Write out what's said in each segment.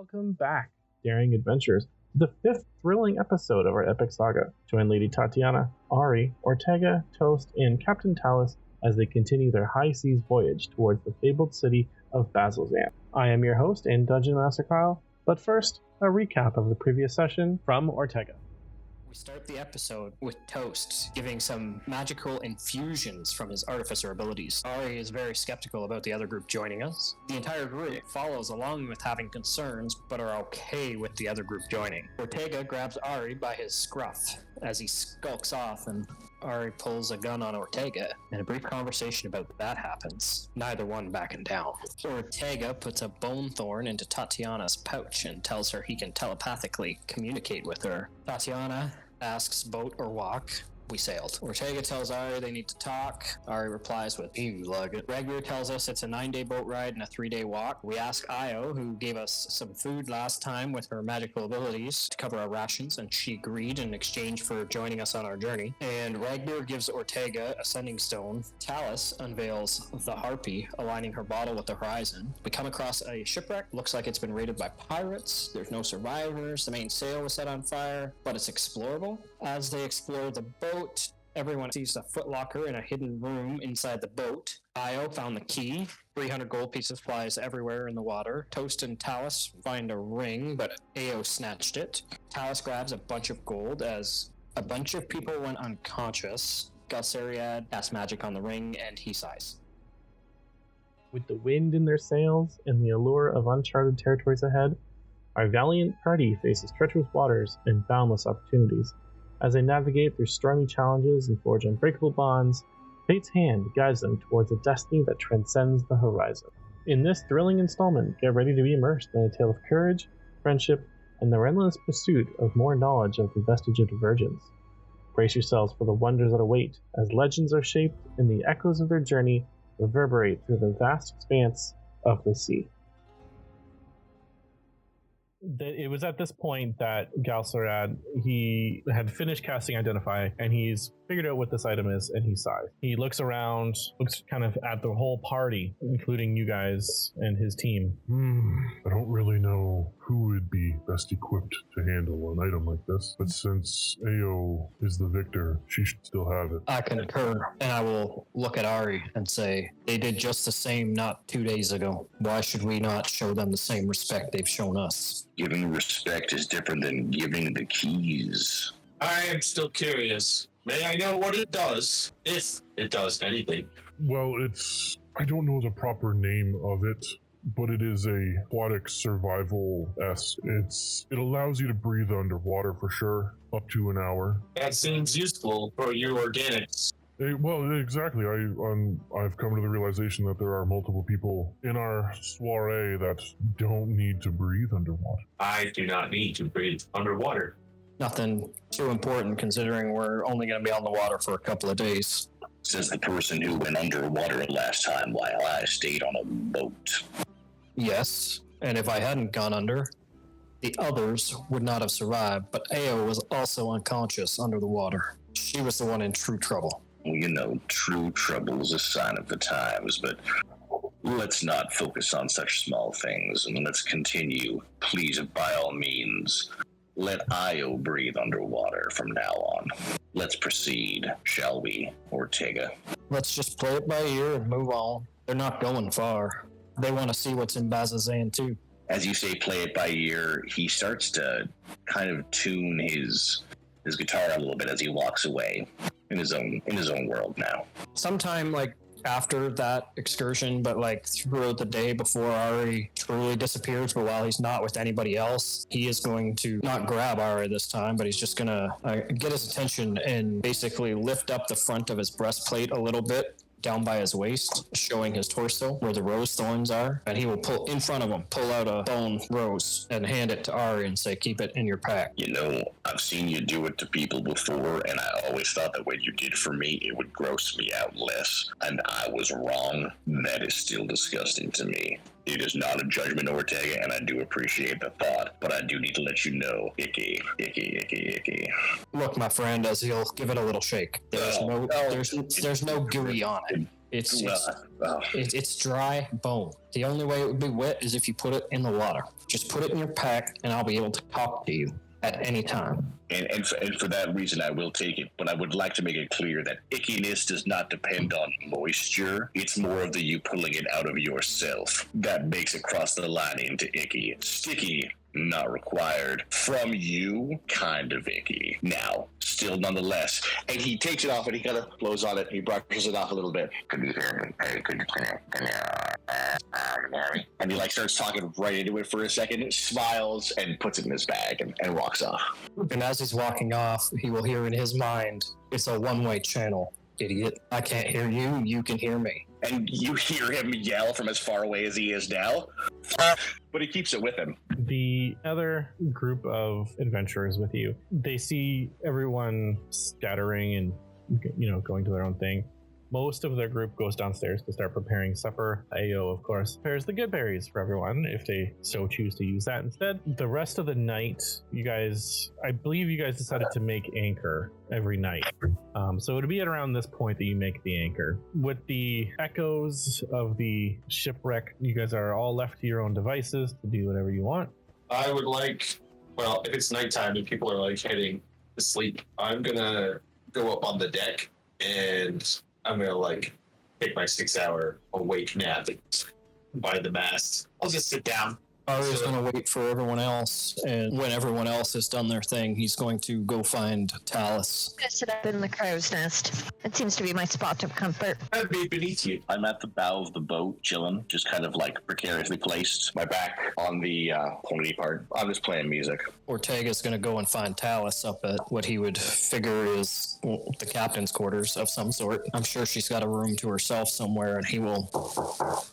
Welcome back, daring adventurers, to the fifth thrilling episode of our epic saga. Join Lady Tatiana, Ari, Ortega, Toast, and Captain Talus as they continue their high seas voyage towards the fabled city of Bazalzan. I am your host and Dungeon Master Kyle, but first, a recap of the previous session from Ortega. We start the episode with Toast giving some magical infusions from his artificer abilities. Ari is very skeptical about the other group joining us. The entire group follows along with having concerns, but are okay with the other group joining. Ortega grabs Ari by his scruff as he skulks off, and Ari pulls a gun on Ortega, and a brief conversation about that happens, neither one backing down. Ortega puts a bone thorn into Tatiana's pouch and tells her he can telepathically communicate with her. Tatiana asks boat or walk. We sailed. Ortega tells Ari they need to talk. Ari replies with, "You lug it." Ragnar tells us it's a 9-day boat ride and a 3-day walk. We ask Io, who gave us some food last time with her magical abilities, to cover our rations, and she agreed in exchange for joining us on our journey. And Ragnar gives Ortega a sending stone. Talus unveils the harpy, aligning her bottle with the horizon. We come across a shipwreck. Looks like it's been raided by pirates. There's no survivors. The main sail was set on fire, but it's explorable. As they explore the boat, everyone sees a footlocker in a hidden room inside the boat. Io found the key. 300 gold pieces flies everywhere in the water. Toast and Talus find a ring, but Ao snatched it. Talus grabs a bunch of gold as a bunch of people went unconscious. Galceriad casts magic on the ring, and he sighs. With the wind in their sails and the allure of uncharted territories ahead, our valiant party faces treacherous waters and boundless opportunities. As they navigate through stormy challenges and forge unbreakable bonds, fate's hand guides them towards a destiny that transcends the horizon. In this thrilling installment, get ready to be immersed in a tale of courage, friendship, and the relentless pursuit of more knowledge of the vestige of divergence. Brace yourselves for the wonders that await, as legends are shaped and the echoes of their journey reverberate through the vast expanse of the sea. It was at this point that Galceriad, he had finished casting Identify, and he's figured out what this item is, and he sighs. He looks around, looks kind of at the whole party, including you guys and his team. I don't really know who would be best equipped to handle an item like this, but since Ao is the victor, she should still have it. I concur, and I will look at Ari and say, they did just the same not 2 days ago. Why should we not show them the same respect they've shown us? Giving respect is different than giving the keys. I am still curious. May I know what it does, if it does anything? Well, I don't know the proper name of it, but it is a aquatic survival-esque. It allows you to breathe underwater for sure, up to an hour. That seems useful for your organics. Well, exactly. I've come to the realization that there are multiple people in our soiree that don't need to breathe underwater. I do not need to breathe underwater. Nothing too important considering we're only going to be on the water for a couple of days. Says the person who went underwater last time while I stayed on a boat. Yes, and if I hadn't gone under, the others would not have survived, but Ao was also unconscious under the water. She was the one in true trouble. Well, you know, true trouble is a sign of the times, but let's not focus on such small things, and let's continue. Please, by all means, let Io breathe underwater from now on. Let's proceed, shall we, Ortega? Let's just play it by ear and move on. They're not going far. They want to see what's in Bazalzan too. As you say, play it by ear, he starts to kind of tune his guitar a little bit as he walks away in his own world now. Sometime after that excursion, but throughout the day before Ari truly disappears, but while he's not with anybody else, he is going to not grab Ari this time, but he's just gonna get his attention and basically lift up the front of his breastplate a little bit down by his waist, showing his torso where the rose thorns are, and he will pull out a bone rose and hand it to Ari and say, keep it in your pack. You know, I've seen you do it to people before, and I always thought that what you did for me, it would gross me out less, and I was wrong. That is still disgusting to me. It is not a judgment, Ortega, and I do appreciate the thought, but I do need to let you know, icky, icky, icky, icky. Look, my friend, as he'll give it a little shake. There's no gooey on it. It's dry bone. The only way it would be wet is if you put it in the water. Just put it in your pack, and I'll be able to talk to you at any time. And for that reason, I will take it. But I would like to make it clear that ickiness does not depend on moisture. It's more of the you pulling it out of yourself that makes it cross the line into icky. Sticky, not required. From you, kind of icky. Now, still nonetheless. And he takes it off and he kind of blows on it. He brushes it off a little bit. Could you hear me? Hey, could you and he starts talking right into it for a second, smiles, and puts it in his bag and walks off. And as he's walking off, he will hear in his mind, it's a one-way channel, idiot. I can't hear you, you can hear me. And you hear him yell from as far away as he is now, but he keeps it with him. The other group of adventurers with you, they see everyone scattering and, going to their own thing. Most of their group goes downstairs to start preparing supper. Ao, of course, prepares the good berries for everyone if they so choose to use that instead. The rest of the night, I believe you guys decided to make anchor every night. So it would be at around this point that you make the anchor. With the echoes of the shipwreck, you guys are all left to your own devices to do whatever you want. I would if it's nighttime and people are heading to sleep, I'm gonna go up on the deck and I'm gonna take my 6-hour awake nap by the mast. I'll just sit down. Arya's going to wait for everyone else, and when everyone else has done their thing, he's going to go find Talus. I sit up in the crow's nest. It seems to be my spot of comfort. I'd be beneath you. I'm at the bow of the boat, chilling, just kind of precariously placed. My back on the pony part. I'm just playing music. Ortega's going to go and find Talus up at what he would figure is the captain's quarters of some sort. I'm sure she's got a room to herself somewhere, and he will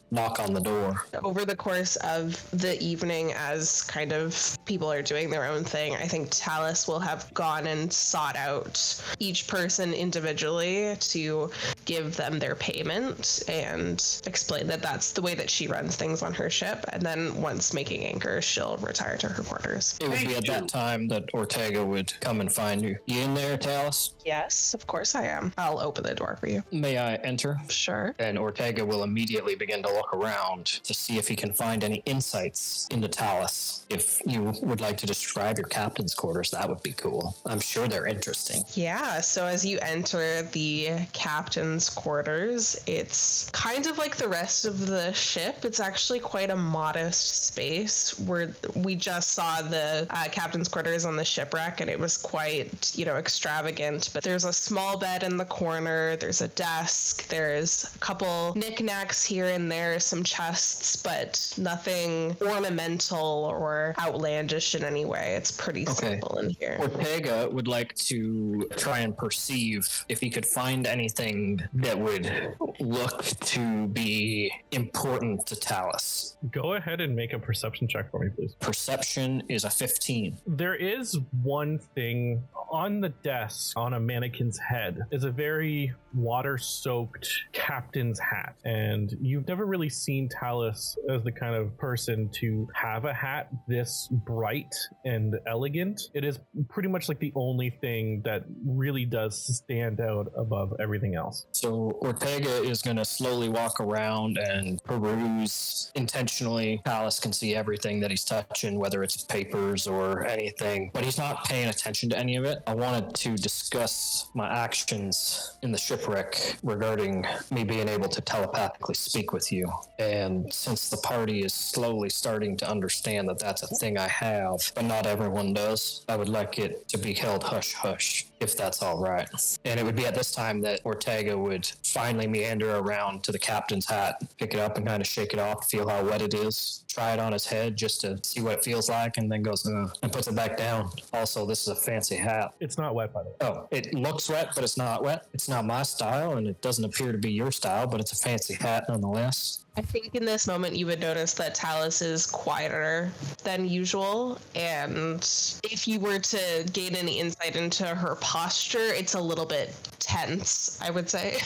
knock on the door. Over the course of the evening, as kind of people are doing their own thing, I think Talus will have gone and sought out each person individually to give them their payment and explain that that's the way that she runs things on her ship. And then once making anchor, she'll retire to her quarters. It would be at that time that Ortega would come and find you. You in there, Talus? Yes, of course I am. I'll open the door for you. May I enter? Sure. And Ortega will immediately begin to look around to see if he can find any insights into Talus. If you would like to describe your captain's quarters, that would be cool. I'm sure they're interesting. Yeah, so as you enter the captain's quarters, it's kind of like the rest of the ship. It's actually quite a modest space where we just saw the captain's quarters on the shipwreck, and it was quite, extravagant. But there's a small bed in the corner, there's a desk, there's a couple knickknacks here and there, some chests, but nothing ornamental or outlandish in any way. It's pretty simple in here. Ortega would like to try and perceive if he could find anything that would look to be important to Talus. Go ahead and make a perception check for me, please. Perception is a 15. There is one thing on the desk on a mannequin's head is a very water-soaked captain's hat, and you've never really seen Talus as the kind of person to have a hat this bright and elegant. It is pretty much the only thing that really does stand out above everything else. So Ortega is going to slowly walk around and peruse intentionally. Talus can see everything that he's touching, whether it's papers or anything, but he's not paying attention to any of it. I wanted to discuss my actions in the shipwreck regarding me being able to telepathically speak with you. And since the party is slowly starting to understand that that's a thing I have, but not everyone does, I would like it to be held hush-hush, if that's all right. And it would be at this time that Ortega would finally meander around to the captain's hat, pick it up and kind of shake it off, feel how wet it is, try it on his head just to see what it feels like, and then goes, and puts it back down. Also, this is a fancy hat. It's not wet, by the way. Oh, it looks wet, but it's not wet. It's not my style, and it doesn't appear to be your style, but it's a fancy hat nonetheless. I think in this moment you would notice that Talus is quieter than usual, and if you were to gain any insight into her posture, it's a little bit tense, I would say.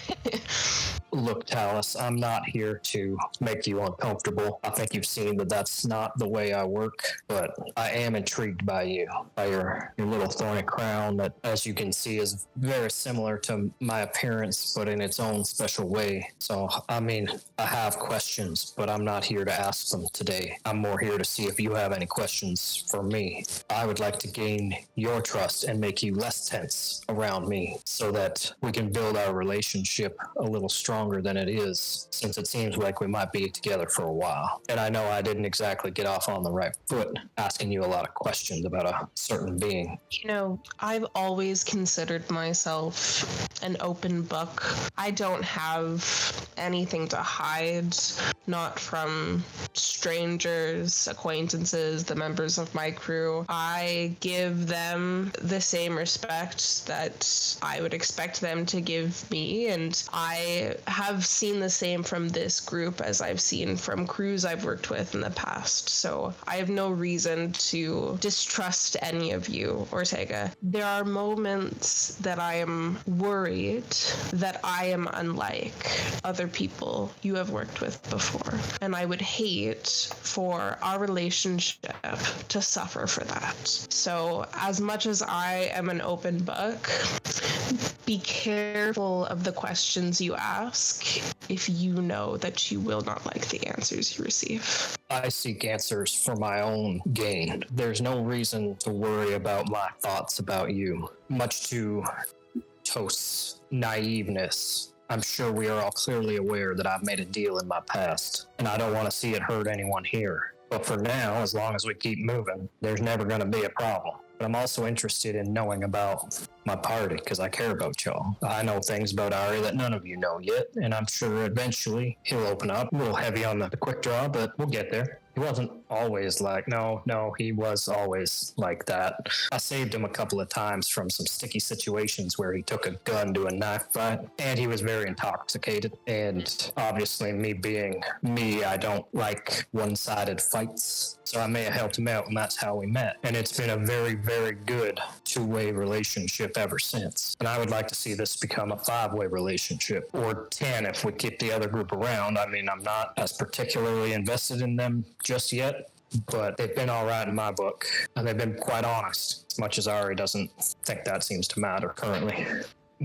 Look, Talus, I'm not here to make you uncomfortable. I think you've seen that that's not the way I work, but I am intrigued by you, by your little thorny crown that, as you can see, is very similar to my appearance, but in its own special way. So, I mean, I have questions, but I'm not here to ask them today. I'm more here to see if you have any questions for me. I would like to gain your trust and make you less tense around me so that we can build our relationship a little stronger than it is, since it seems like we might be together for a while. And I know I didn't exactly get off on the right foot asking you a lot of questions about a certain being. You know, I've always considered myself an open book. I don't have anything to hide, not from strangers, acquaintances, the members of my crew. I give them the same respect that I would expect them to give me, and I have seen the same from this group as I've seen from crews I've worked with in the past. So I have no reason to distrust any of you, Ortega. There are moments that I am worried that I am unlike other people you have worked with before, and I would hate for our relationship to suffer for that. So as much as I am an open book, be careful of the questions you ask if you know that you will not like the answers you receive. I seek answers for my own gain. There's no reason to worry about my thoughts about you. Much to Toast's naiveness, I'm sure we are all clearly aware that I've made a deal in my past, and I don't want to see it hurt anyone here. But for now, as long as we keep moving, there's never going to be a problem. But I'm also interested in knowing about my party because I care about y'all. I know things about Ari that none of you know yet, and I'm sure eventually he'll open up. A little heavy on the quick draw, but we'll get there. He wasn't always like, no, he was always like that. I saved him a couple of times from some sticky situations where he took a gun to a knife fight, and he was very intoxicated. And obviously, me being me, I don't like one-sided fights. So I may have helped him out, and that's how we met. And it's been a very, very good two-way relationship ever since. And I would like to see this become a 5-way relationship, or 10 if we keep the other group around. I mean, I'm not as particularly invested in them just yet, but they've been all right in my book, and they've been quite honest, as much as Ari doesn't think that seems to matter currently.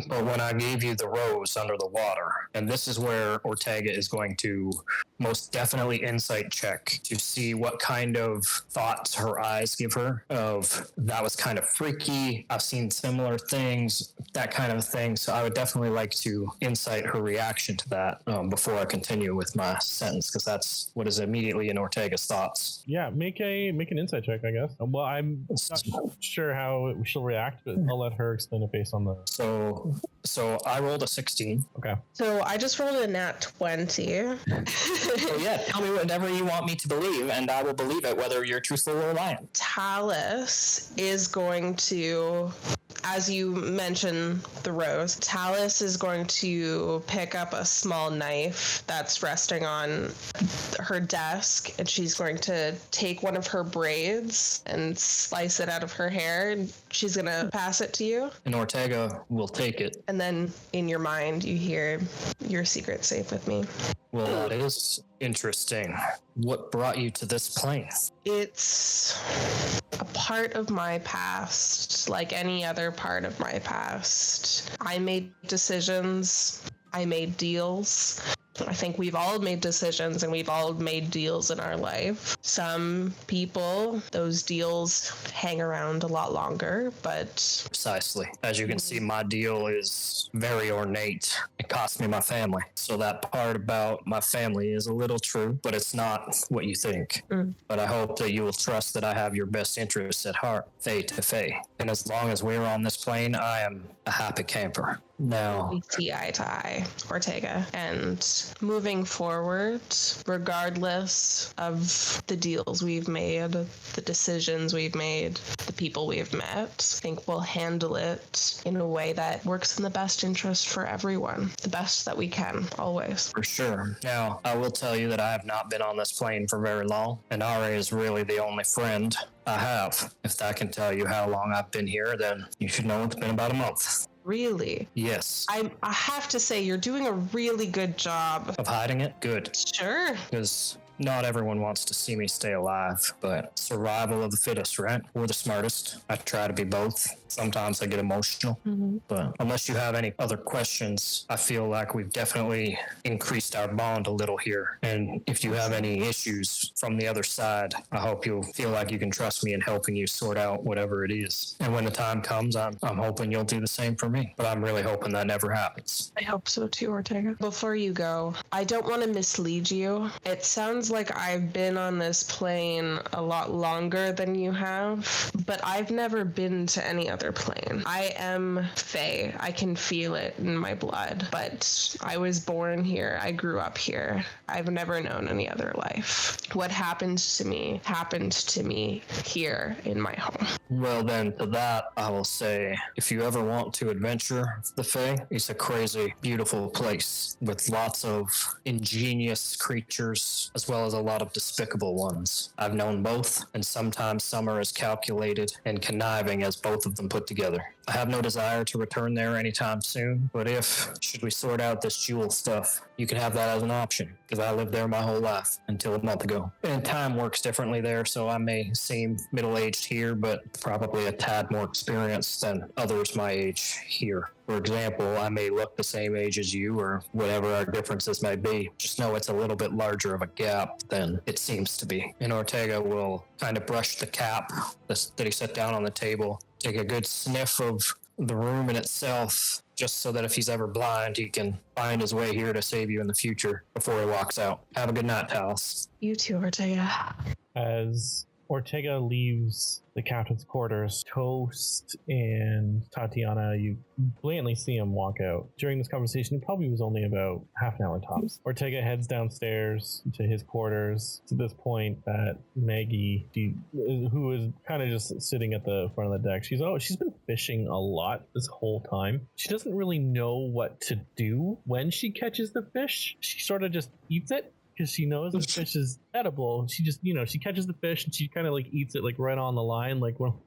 But when I gave you the rose under the water, and this is where Ortega is going to most definitely insight check to see what kind of thoughts her eyes give her of that was kind of freaky, I've seen similar things, that kind of thing. So I would definitely like to insight her reaction to that before I continue with my sentence, because that's what is immediately in Ortega's thoughts. Yeah, make an insight check, I guess. Well, I'm not sure how she'll react, but I'll let her explain it based on the... So I rolled a 16. Okay. So I just rolled a nat 20. So yeah, tell me whatever you want me to believe, and I will believe it, whether you're truthful or lying. Talus is going to, as you mentioned the rose, Talus is going to pick up a small knife that's resting on her desk, and she's going to take one of her braids and slice it out of her hair, and she's going to pass it to you. And Ortega will take it. And then in your mind, you hear, "Your secret's safe with me." Well, that is interesting. What brought you to this plane? It's a part of my past, like any other part of my past. I made decisions. I made deals. I think we've all made decisions and we've all made deals in our life. Some people, those deals hang around a lot longer, but... Precisely. As you can see, my deal is very ornate. It cost me my family. So that part about my family is a little true, but it's not what you think. But I hope that you will trust that I have your best interests at heart, Faye to Faye. And as long as we're on this plane, I am a happy camper. Now, we see eye to eye, Ortega. And moving forward, regardless of the deals we've made, the decisions we've made, the people we've met, I think we'll handle it in a way that works in the best interest for everyone. The best that we can, always. For sure. Now, I will tell you that I have not been on this plane for very long, and Ari is really the only friend I have. If that can tell you how long I've been here, then you should know it's been about a month. Really? Yes. I have to say, you're doing a really good job. Of hiding it? Good. Sure. Because not everyone wants to see me stay alive, but survival of the fittest, right? We're the smartest. I try to be both. Sometimes I get emotional, but unless you have any other questions, I feel like we've definitely increased our bond a little here. And if you have any issues from the other side, I hope you'll feel like you can trust me in helping you sort out whatever it is. And when the time comes, I'm hoping you'll do the same for me. But I'm really hoping that never happens. I hope so too, Ortega. Before you go, I don't want to mislead you. It sounds like I've been on this plane a lot longer than you have, but I've never been to any other plane. I am Fae. I can feel it in my blood, but I was born here. I grew up here. I've never known any other life. What happened to me here in my home. Well, then, to that, I will say, if you ever want to adventure the Fae, it's a crazy, beautiful place with lots of ingenious creatures, as well as a lot of despicable ones. I've known both, and sometimes some are as calculated and conniving as both of them put together. I have no desire to return there anytime soon, but should we sort out this jewel stuff, you can have that as an option, because I lived there my whole life until a month ago. And time works differently there, so I may seem middle-aged here, but probably a tad more experienced than others my age here. For example, I may look the same age as you, or whatever our differences may be. Just know it's a little bit larger of a gap than it seems to be. And Ortega will kind of brush the cap that he set down on the table, take a good sniff of the room in itself, just so that if he's ever blind, he can find his way here to save you in the future before he walks out. Have a good night, Talis. You too, Ortega. As Ortega leaves the captain's quarters, Toast and Tatiana, you blatantly see him walk out. During this conversation, it probably was only about half an hour tops. Ortega heads downstairs to his quarters. To this point, that Maggie, who is kind of just sitting at the front of the deck, she's been fishing a lot this whole time. She doesn't really know what to do when she catches the fish. She sort of just eats it, because she knows the fish is edible. She just, she catches the fish and she kind of like eats it like right on the line.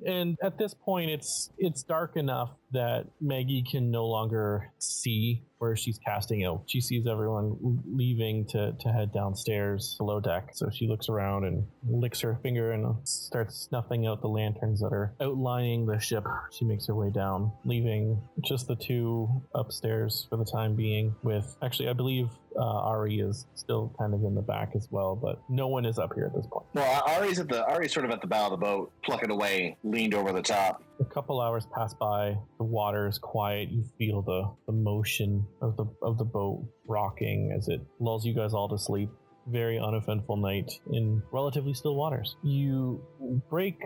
And at this point, it's dark enough that Maggie can no longer see where she's casting out. She sees everyone leaving to head downstairs below deck. So she looks around and licks her finger and starts snuffing out the lanterns that are outlining the ship. She makes her way down, leaving just the two upstairs for the time being with, actually, I believe Ari is still kind of in the back as well, but no one is up here at this point. Well, Ari's sort of at the bow of the boat, plucking away, leaned over the top. A couple hours pass by. The water is quiet. You feel the motion of the boat rocking as it lulls you guys all to sleep. Very uneventful night in relatively still waters. You break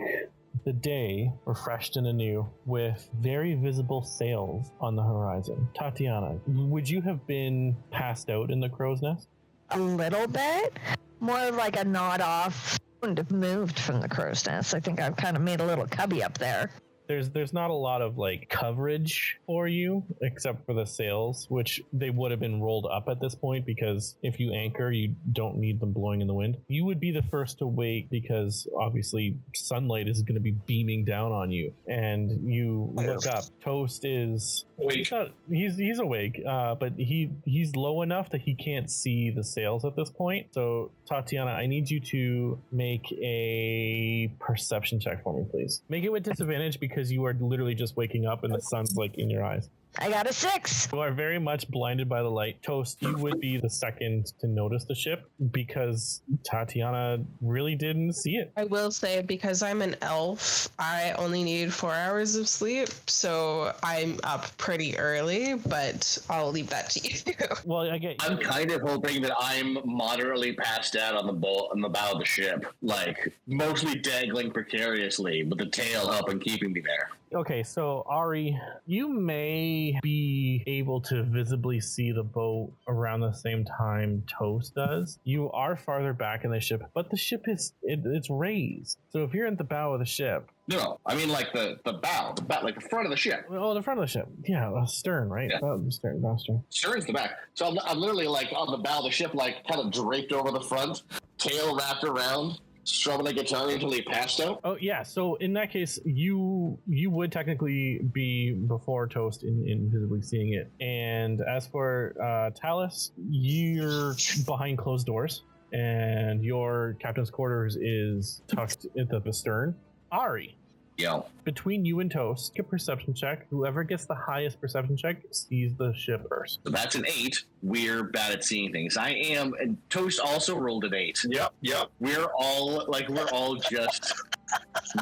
the day refreshed and anew with very visible sails on the horizon. Tatiana, would you have been passed out in the crow's nest? A little bit. More like a nod off. Wouldn't have moved from the crow's nest. I think I've kind of made a little cubby up there. There's not a lot of like coverage for you except for the sails, which they would have been rolled up at this point because if you anchor, you don't need them blowing in the wind. You would be the first to wake because obviously sunlight is going to be beaming down on you, and you look up. Toast is awake. He's awake, but he's low enough that he can't see the sails at this point. So Tatiana, I need you to make a perception check for me, please. Make it with disadvantage because you are literally just waking up and the sun's like in your eyes. I got a 6. You are very much blinded by the light. Toast, you would be the second to notice the ship because Tatiana really didn't see it. I will say, because I'm an elf, I only need 4 hours of sleep, so I'm up pretty early, but I'll leave that to you. Well, I'm kind of hoping that I'm moderately passed out on the bow of the ship, like mostly dangling precariously, but the tail helping keeping me there. Okay, so Ari, you may be able to visibly see the boat around the same time Toast does. You are farther back in the ship, but the ship it's raised. So if you're at the bow of the ship... No, I mean like the bow, like the front of the ship. Oh, the front of the ship. Yeah, stern, right? Yeah. Stern. Stern's the back. So I'm literally like on the bow of the ship, like kind of draped over the front, tail wrapped around, strumming a guitar until he passed out? Oh yeah, so in that case, you would technically be before Toast in visibly seeing it. And as for Talus, you're behind closed doors, and your captain's quarters is tucked into the stern. Ari. Yeah. Between you and Toast, make a perception check. Whoever gets the highest perception check sees the ship first. So that's an 8. We're bad at seeing things. I am, and Toast also rolled an 8. Yep. We're all just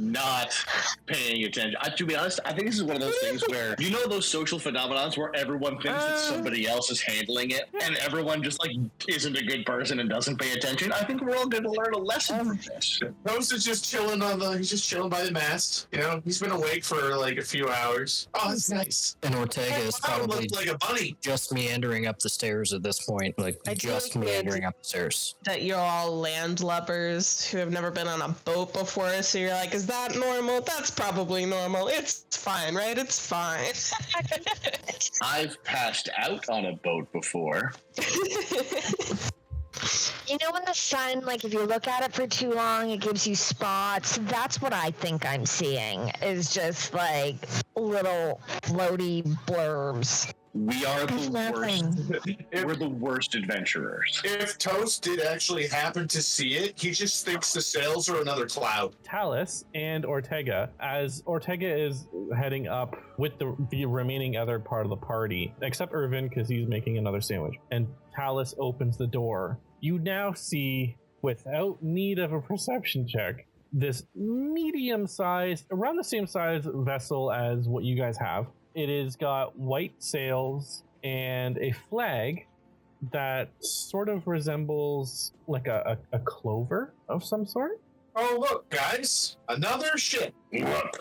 not paying attention. To be honest, I think this is one of those things where, you know, those social phenomenons where everyone thinks that somebody else is handling it, and everyone just like isn't a good person and doesn't pay attention. I think we're all going to learn a lesson from this. Toast is just chilling he's just chilling by the mast. You know, he's been awake for like a few hours. Oh, that's nice. And Ortega is probably looks like a bunny. just meandering up the stairs at this point, like I just think meandering up the stairs. That you're all landlubbers who have never been on a boat before, so you're like, is that normal? That's probably normal. It's fine, right? It's fine. I've passed out on a boat before. You know when the sun, like if you look at it for too long, it gives you spots? That's what I think I'm seeing, is just like little floaty blurbs. We are There's the nothing. worst. We're the worst adventurers. If Toast did actually happen to see it, he just thinks the sails are another cloud. Talus and Ortega, as Ortega is heading up with the remaining other part of the party, except Irvin because he's making another sandwich, and Talus opens the door. You now see, without need of a perception check, this medium-sized, around the same size vessel as what you guys have. It has got white sails and a flag that sort of resembles like a clover of some sort. Oh, look, guys. Another ship. What?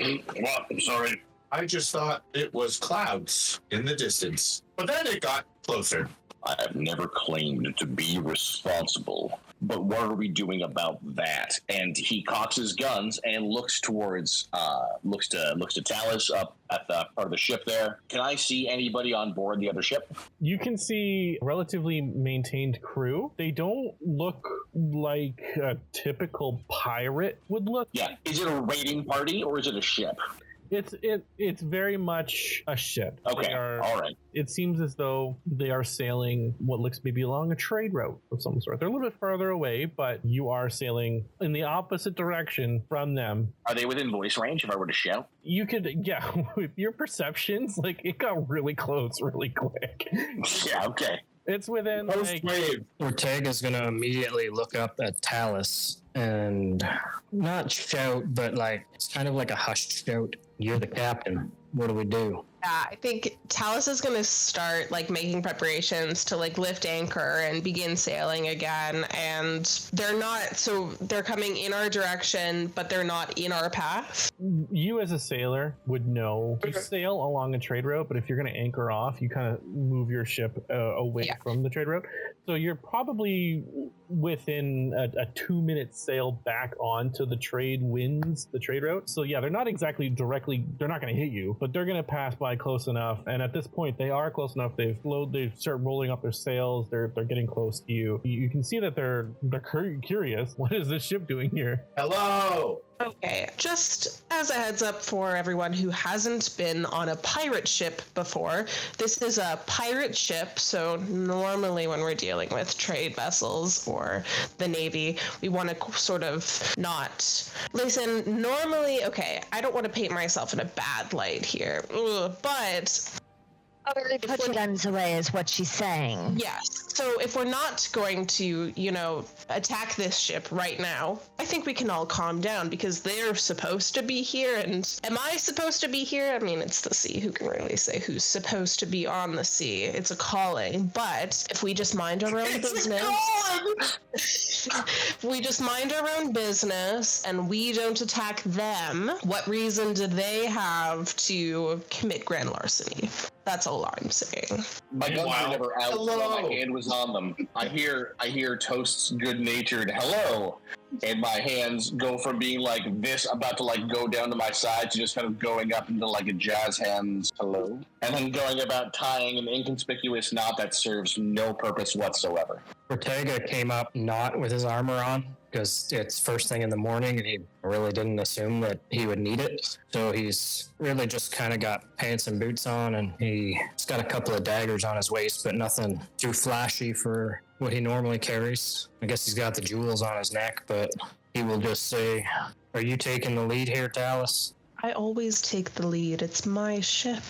I'm sorry. I just thought it was clouds in the distance. But then it got closer. I have never claimed to be responsible, but what are we doing about that? And he cocks his guns and looks towards, looks to Talus up at the part of the ship there. Can I see anybody on board the other ship? You can see relatively maintained crew. They don't look like a typical pirate would look. Yeah. Is it a raiding party or is it a ship? It's very much a ship. Okay, all right. It seems as though they are sailing what looks maybe along a trade route of some sort. They're a little bit further away, but you are sailing in the opposite direction from them. Are they within voice range if I were to shout? You could, yeah, with your perceptions, like it got really close really quick. Yeah, okay. It's within like... Ortega's gonna immediately look up at Talus and not shout, but like it's kind of like a hushed shout. You're the captain. What do we do? Yeah, I think Talus is going to start like making preparations to like lift anchor and begin sailing again. And they're coming in our direction, but they're not in our path. You as a sailor would know you sail along a trade route, but if you're going to anchor off, you kind of move your ship away from the trade route. So you're probably within a 2-minute sail back onto the trade winds, the trade route. So yeah, they're not exactly directly, they're not going to hit you, but they're going to pass by close enough. And at this point, they are close enough. They start rolling up their sails. They're getting close to you. You can see that they're curious. What is this ship doing here? Hello. Okay, just as a heads up for everyone who hasn't been on a pirate ship before, this is a pirate ship, so normally when we're dealing with trade vessels or the Navy, we want to sort of not... Listen, normally, okay, I don't want to paint myself in a bad light here, but... Put your guns away is what she's saying. Yes. So if we're not going to, attack this ship right now, I think we can all calm down because they're supposed to be here. And am I supposed to be here? I mean, it's the sea. Who can really say who's supposed to be on the sea? It's a calling. But if we just mind our own business, if we just mind our own business and we don't attack them, what reason do they have to commit grand larceny? That's all I'm saying. My guns were never out. Hello. My hand was on them. I hear Toast's good-natured hello, and my hands go from being like this, about to like go down to my side, to just kind of going up into like a jazz hands hello, and then going about tying an inconspicuous knot that serves no purpose whatsoever. Ortega came up not with his armor on, because it's first thing in the morning and he really didn't assume that he would need it. So he's really just kind of got pants and boots on, and he's got a couple of daggers on his waist, but nothing too flashy for what he normally carries. I guess he's got the jewels on his neck, but he will just say, "Are you taking the lead here, Talus?" I always take the lead. It's my ship.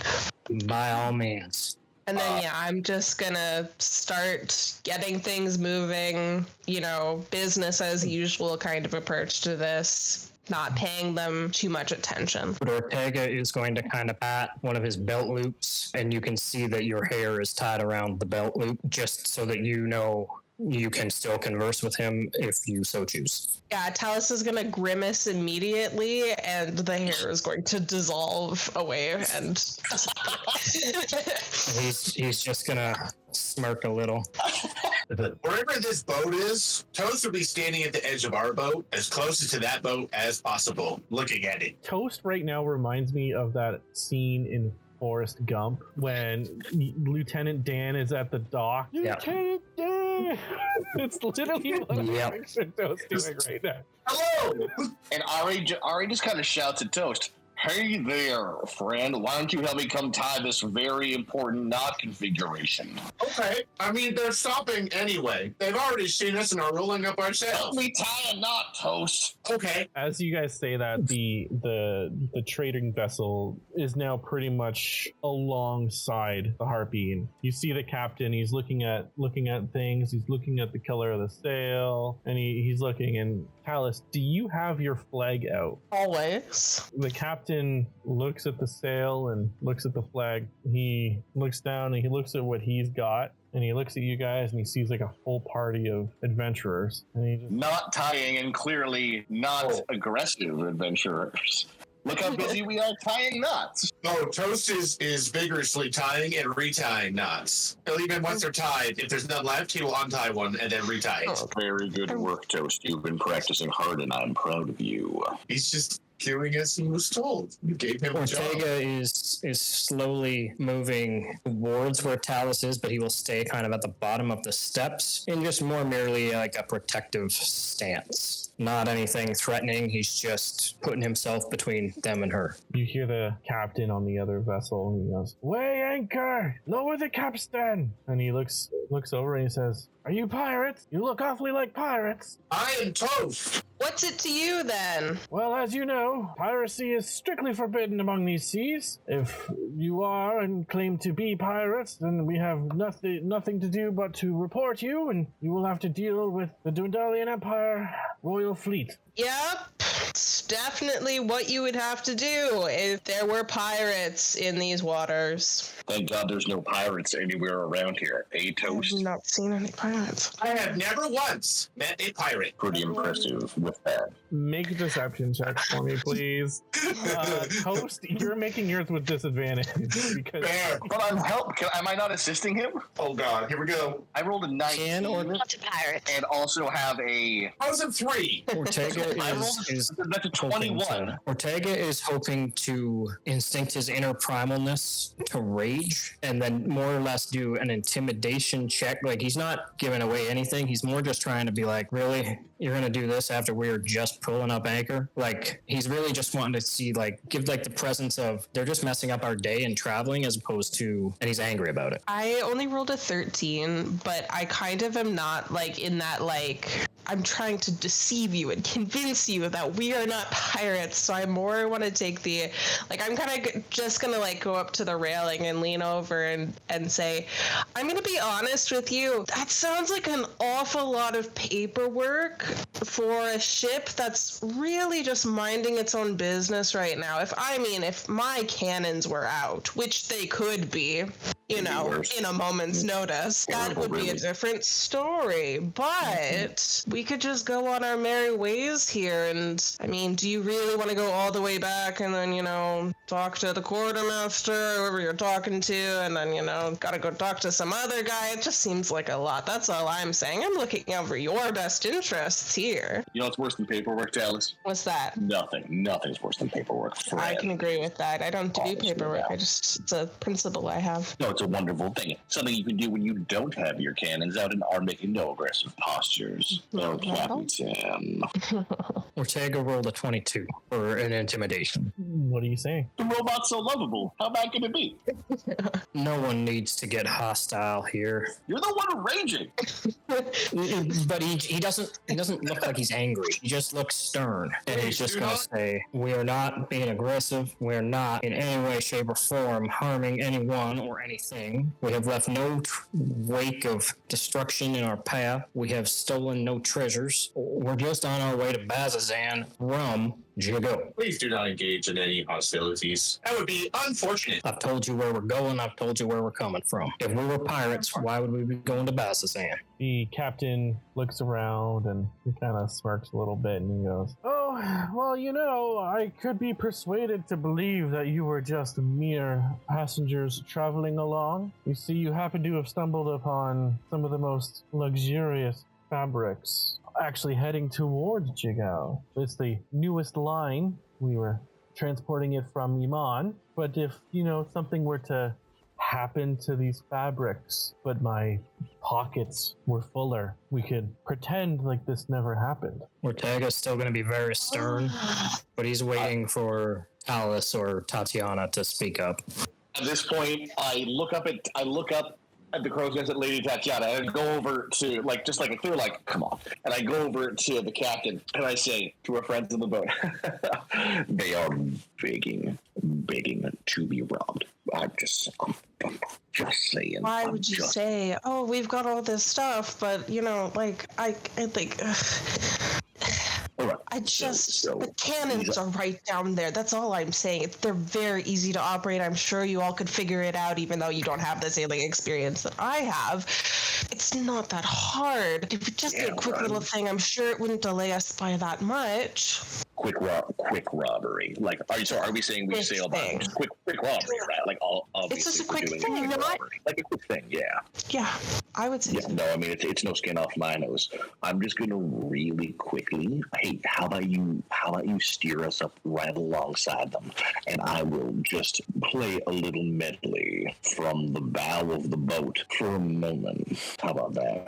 By all means. And then, I'm just gonna start getting things moving, business as usual kind of approach to this, not paying them too much attention. But Ortega is going to kind of pat one of his belt loops, and you can see that your hair is tied around the belt loop, just so that you know you can still converse with him if you so choose. Yeah, Talus is going to grimace immediately, and the hair is going to dissolve away, and he's just going to smirk a little. Wherever this boat is, Toast will be standing at the edge of our boat, as close to that boat as possible, looking at it. Toast right now reminds me of that scene in Forrest Gump when Lieutenant Dan is at the dock. Yep. Lieutenant Dan! It's literally what I picture Toast doing right now. Hello! And Ari just kind of shouts at Toast, "Hey there, friend. Why don't you help me come tie this very important knot configuration?" Okay. I mean, they're stopping anyway. They've already seen us and are rolling up our Help sails. me tie a knot, Toast. Okay. As you guys say that, the trading vessel is now pretty much alongside the Harpy. You see the captain. He's looking at things. He's looking at the color of the sail, and he's looking. And Talus, do you have your flag out? always. The captain looks at the sail and looks at the flag. He looks down and he looks at what he's got. And he looks at you guys and he sees like a full party of adventurers. And he just... Not tying and clearly not aggressive adventurers. Look how busy we are tying knots. Oh, Toast is vigorously tying and retying knots. He'll even once they're tied, if there's none left, he will untie one and then retie it. Oh. Very good work, Toast. You've been practicing hard and I'm proud of you. He's just doing as he was told. You gave him a job. Ortega is slowly moving towards where Talus is, but he will stay kind of at the bottom of the steps in just more merely like a protective stance. Not anything threatening. He's just putting himself between them and her. You hear the captain on the other vessel and he goes, "Weigh anchor! Lower the capstan!" And he looks over and he says, "Are you pirates? You look awfully like pirates." I am Toast. What's it to you then? Well, as you know, piracy is strictly forbidden among these seas. If you are and claim to be pirates, then we have nothing to do but to report you, and you will have to deal with the Dwendalian Empire Royal Fleet. Yep, it's definitely what you would have to do if there were pirates in these waters. Thank God there's no pirates anywhere around here. Toast? I've not seen any pirates. I have never once met a pirate. Pretty impressive with that. Make a deception check for me, please. Toast, you're making yours with disadvantage because Fair. But I'm am I not assisting him? Oh God, here we go. I rolled a 19 Lots of pirates. and also have a... I was at 3. Ortega is That's a 21. Ortega is hoping to instinct his inner primalness to rage and then more or less do an intimidation check. Like, he's not giving away anything. He's more just trying to be like, really? You're going to do this after we were just pulling up anchor? Like, he's really just wanting to see, like, give, like, the presence of they're just messing up our day and traveling as opposed to, and he's angry about it. I only rolled a 13, but I kind of am not, like, in that, like, I'm trying to deceive you and convince you that we are not pirates. So I more want to take the, like, I'm kind of just going to, like, go up to the railing and lean over and say, I'm going to be honest with you. That sounds like an awful lot of paperwork for a ship that's really just minding its own business right now. If my cannons were out, which they could be, in a moment's notice, that would be a different story. But we could just go on our merry ways here. And I mean, do you really want to go all the way back and then, talk to the quartermaster, whoever you're talking to, and then, gotta go talk to some other guy? It just seems like a lot. That's all I'm saying. I'm looking over your best interests here. You know what's worse than paperwork, Dallas? What's that? Nothing's worse than paperwork. I can agree with that. I don't do Oh, paperwork. yeah. It's a principle I have. No, it's a wonderful thing. Something you can do when you don't have your cannons out and are making no aggressive postures. Oh, Captain. Ortega rolled a 22 for an intimidation. What are you saying? The robot's so lovable. How bad can it be? No one needs to get hostile here. You're the one raging. But he doesn't look like he's angry. He just looks stern. And he's just going to say, we are not being aggressive. We're not in any way, shape, or form harming anyone or anything. We have left no wake of destruction in our path. We have stolen no treasures. We're just on our way to Bazazan from Jigo. Please do not engage in any hostilities. That would be unfortunate. I've told you where we're going. I've told you where we're coming from. If we were pirates, why would we be going to Bazazan? The captain looks around and he kind of smirks a little bit and he goes, "Oh, well, I could be persuaded to believe that you were just mere passengers traveling along. You see, you happen to have stumbled upon some of the most luxurious fabrics actually heading towards Jigao. It's the newest line. We were transporting it from Iman, but if, something were to happen to these fabrics, but my pockets were fuller, we could pretend like this never happened." Ortega's still going to be very stern, but he's waiting for Alice or Tatiana to speak up. At this point, I look up at the crow's nest at Lady Tatiana, and I go over to, just like a clear, come on. And I go over to the captain, and I say to our friends in the boat, they are begging to be robbed. I'm just saying. Why would you say, "Oh, we've got all this stuff," but I think. Right. The cannons are right down there. That's all I'm saying. They're very easy to operate. I'm sure you all could figure it out, even though you don't have the sailing experience that I have. It's not that hard. It would just be a quick little thing. I'm sure it wouldn't delay us by that much. Quick robbery. Are we saying we sail by quick robbery, right? Obviously it's just a quick thing, a quick thing, yeah. Yeah, I would say. Yeah, no, I mean it's no skin off my nose. I'm just gonna really quickly. Hey, how about you steer us up right alongside them, and I will just play a little medley from the bow of the boat for a moment. How about that?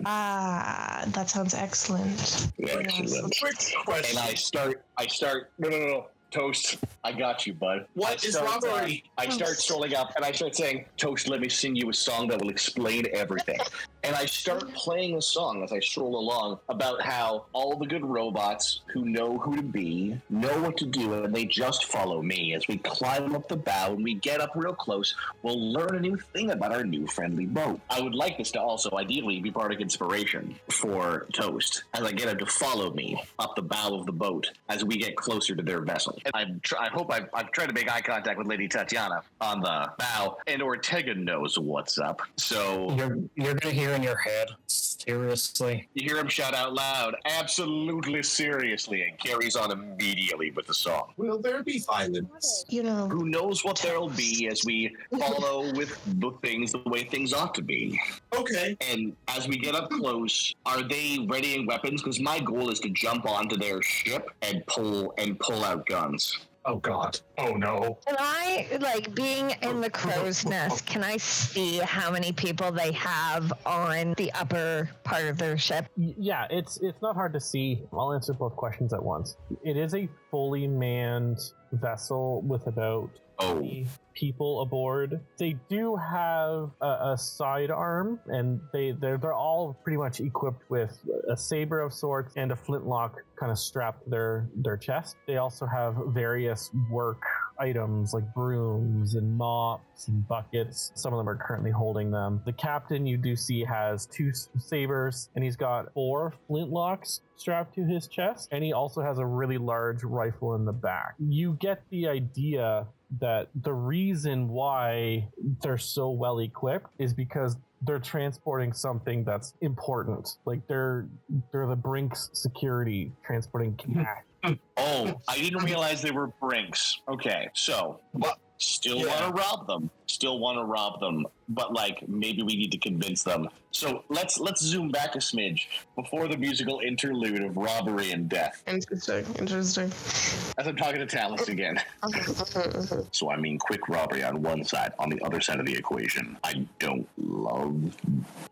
That sounds excellent. Excellent. Quick question. And I start. No. Toast, I got you, bud. What is robbery? I start strolling up and I start saying, "Toast, let me sing you a song that will explain everything." And I start playing a song as I stroll along about how all the good robots who know who to be, know what to do, and they just follow me. As we climb up the bow and we get up real close, we'll learn a new thing about our new friendly boat. I would like this to also ideally be part of inspiration for Toast as I get him to follow me up the bow of the boat as we get closer to their vessel. And I hope I've tried to make eye contact with Lady Tatiana on the bow, and Ortega knows what's up. So you're gonna hear in your head, seriously. You hear him shout out loud, "Absolutely seriously," and carries on immediately with the song. Will there be violence? Who knows what there'll be as we follow with the way things ought to be. Okay. And as we get up close, are they readying weapons? Because my goal is to jump onto their ship and pull out guns. Oh God. Oh no. Can I, being in the crow's nest, can I see how many people they have on the upper part of their ship? Yeah, it's not hard to see. I'll answer both questions at once. It is a fully manned vessel with about 20 people aboard. They do have a sidearm, and they're all pretty much equipped with a saber of sorts and a flintlock kind of strapped to their chest. They also have various work items like brooms and mops and buckets. Some of them are currently holding them. The captain, you do see, has 2 sabers, and he's got 4 flintlocks strapped to his chest, and he also has a really large rifle in the back. You get the idea that the reason why they're so well equipped is because they're transporting something that's important. They're the Brinks security transporting cash. Oh, I didn't realize they were Brinks. Okay, so still want to rob them. but like maybe we need to convince them. So let's zoom back a smidge before the musical interlude of robbery and death. Interesting. As I'm talking to Talus again. So I mean quick robbery on one side. On the other side of the equation, I don't love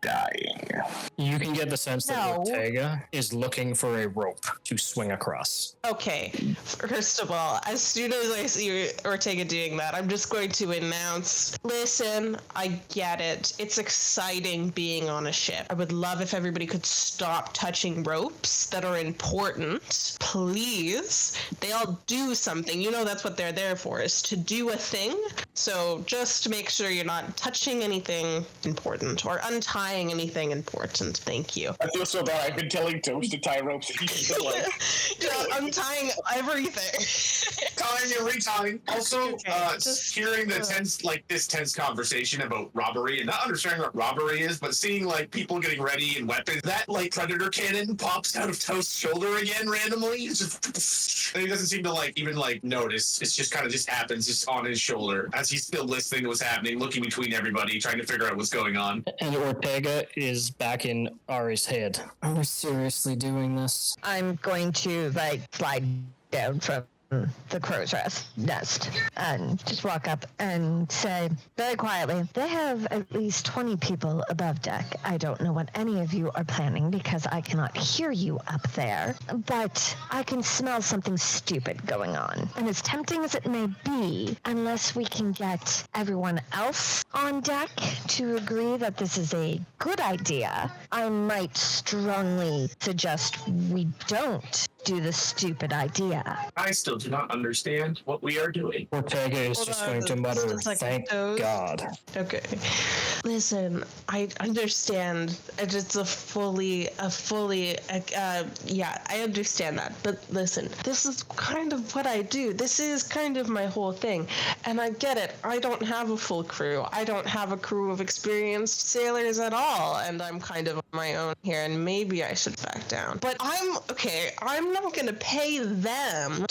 dying. You can get the sense that No. Ortega is looking for a rope to swing across. Okay, first of all, as soon as I see Ortega doing that, I'm just going to announce, listen, I get it. It's exciting being on a ship. I would love if everybody could stop touching ropes that are important. Please. They all do something. You know that's what they're there for, is to do a thing. So just make sure you're not touching anything important or untying anything important. Thank you. I feel so bad. I've been telling Toast to tie ropes. He's still like, Yeah, untying everything. Tying and retying. Also, Okay, just- hearing the tense conversation about robbery and not understanding what robbery is, but seeing like people getting ready and weapons. That like predator cannon pops out of Toast's shoulder again randomly. It's just, and he doesn't seem to like even like notice. It's just kind of just happens just on his shoulder as he's still listening to what's happening, looking between everybody, trying to figure out what's going on. And Ortega is back in Ari's head. Are we seriously doing this? I'm going to slide down from the crow's nest and just walk up and say very quietly, they have at least 20 people above deck. I don't know what any of you are planning because I cannot hear you up there, but I can smell something stupid going on. And as tempting as it may be, unless we can get everyone else on deck to agree that this is a good idea, I might strongly suggest we don't do the stupid idea. I still do not understand what we are doing. Ortega is Hold just on, going to mutter, just a second, thank Toast. God. Okay. Listen, I understand. It's yeah, I understand that. But listen, this is kind of what I do. This is kind of my whole thing. And I get it. I don't have a full crew. I don't have a crew of experienced sailors at all. And I'm kind of on my own here. And maybe I should back down. But I'm not going to pay them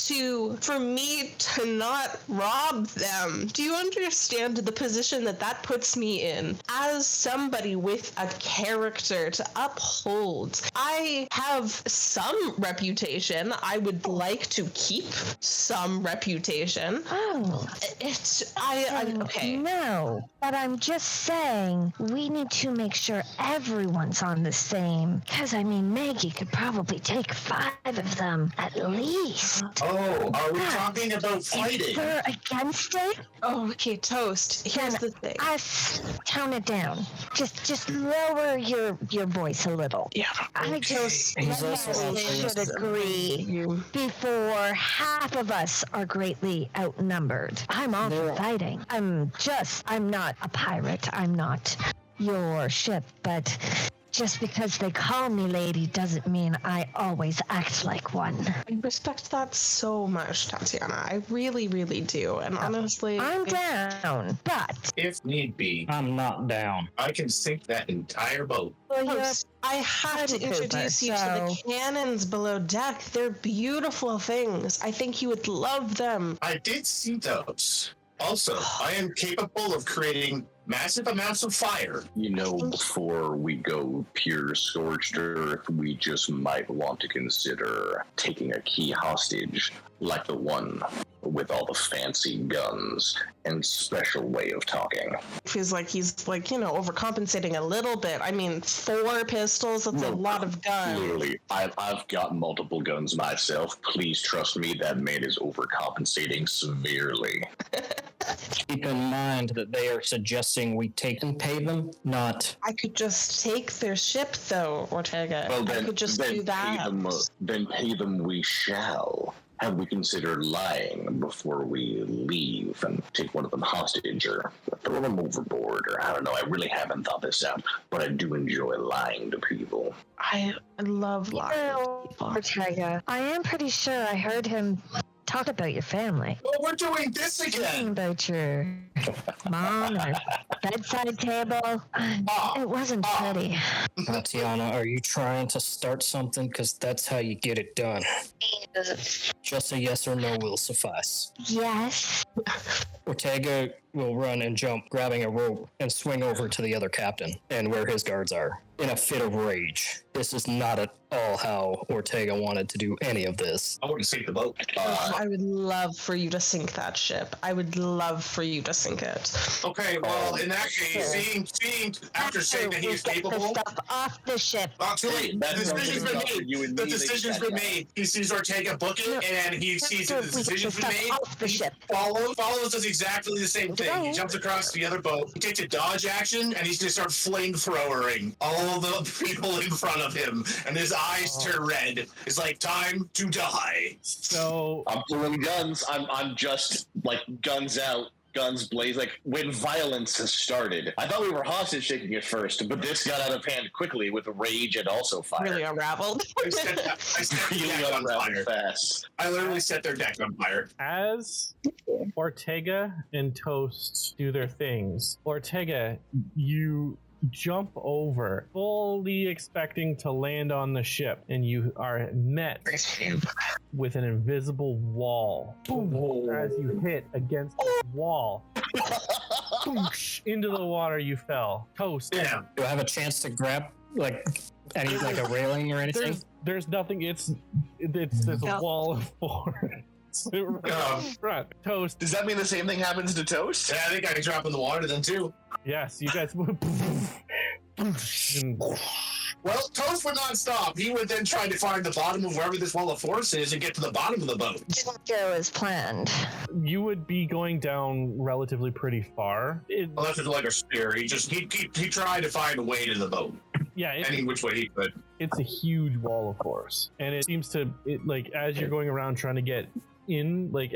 for me to not rob them. Do you understand the position that puts me in as somebody with a character to uphold? I have some reputation. I would like to keep some reputation. Oh. Okay. No, but I'm just saying we need to make sure everyone's on the same. Because, I mean, Maggie could probably take 5 of them at least. Oh, are we talking about fighting? If we're against it, Oh, okay, Toast. Here's the thing. us tone it down. Just lower your voice a little. Yeah. I just He's also should agree before half of us are greatly outnumbered. I'm all for fighting. I'm not a pirate. I'm not your ship, but just because they call me lady doesn't mean I always act like one. I respect that so much, Tatiana. I really, really do. And honestly, I'm down, but If need be, I'm not down. I can sink that entire boat. Toast, I have to Cooper, introduce you to the cannons below deck. They're beautiful things. I think you would love them. I did see those. Also, I am capable of creating massive amounts of fire. You know, before we go pure scorched earth, we just might want to consider taking a key hostage, like the one with all the fancy guns and special way of talking. Feels like he's overcompensating a little bit. I mean, 4 pistols, that's a lot of guns. Clearly, I've got multiple guns myself. Please trust me, that man is overcompensating severely. Keep in mind that they are suggesting we take and pay them, not... I could just take their ship, though, Ortega. Well, I could just do that. Then pay them we shall. Have we considered lying before we leave and take one of them hostage or throw them overboard? Or I don't know. I really haven't thought this out, but I do enjoy lying to people. I love lying to people. Ortega, I am pretty sure I heard him talk about your family. Well, we're doing this Talking again. about your mom or bedside table. It wasn't pretty. Tatiana, are you trying to start something? Because that's how you get it done. Just a yes or no will suffice. Yes. Ortega will run and jump, grabbing a rope, and swing over to the other captain and where his guards are in a fit of rage. This is not at all how Ortega wanted to do any of this. I wouldn't sink the boat. I would love for you to sink that ship. I would love for you to sink it. Okay, well, in that case, seeing after saying that he is capable, Stuff off the ship. not too late. The decision's been You made. The decision's been made. He sees Ortega book it, and he sees that the decision's been made. Off the ship. Follows does exactly the same thing. He jumps across the other boat, he takes a dodge action, and he's gonna start flamethrowering all the people in front of him, and his eyes turn red. It's like time to die. So I'm pulling guns. I'm just like guns out, guns blaze. Like when violence has started. I thought we were hostage taking at first, but this got out of hand quickly with rage and also fire. Really unraveled. I set the Really deck on unraveled fire. fast. I literally set their deck on fire. as Ortega and Toast do their things, Ortega, you jump over, fully expecting to land on the ship, and you are met with an invisible wall. Boom, as you hit against the wall. Boosh, into the water you fell. Toast. Damn. Do I have a chance to grab any like a railing or anything? There's nothing. There's a wall of force. Front. Toast. Does that mean the same thing happens to Toast? Yeah, I think I can drop in the water then too. Yes, you guys. And Well, Toast would not stop. He would then try to find the bottom of wherever this wall of force is and get to the bottom of the boat. Didn't go as planned. you would be going down relatively pretty far. Unless it's like a spear. He tried to find a way to the boat. Yeah, Any which way he could. it's a huge wall of force, and it seems to like as you're going around trying to get in, like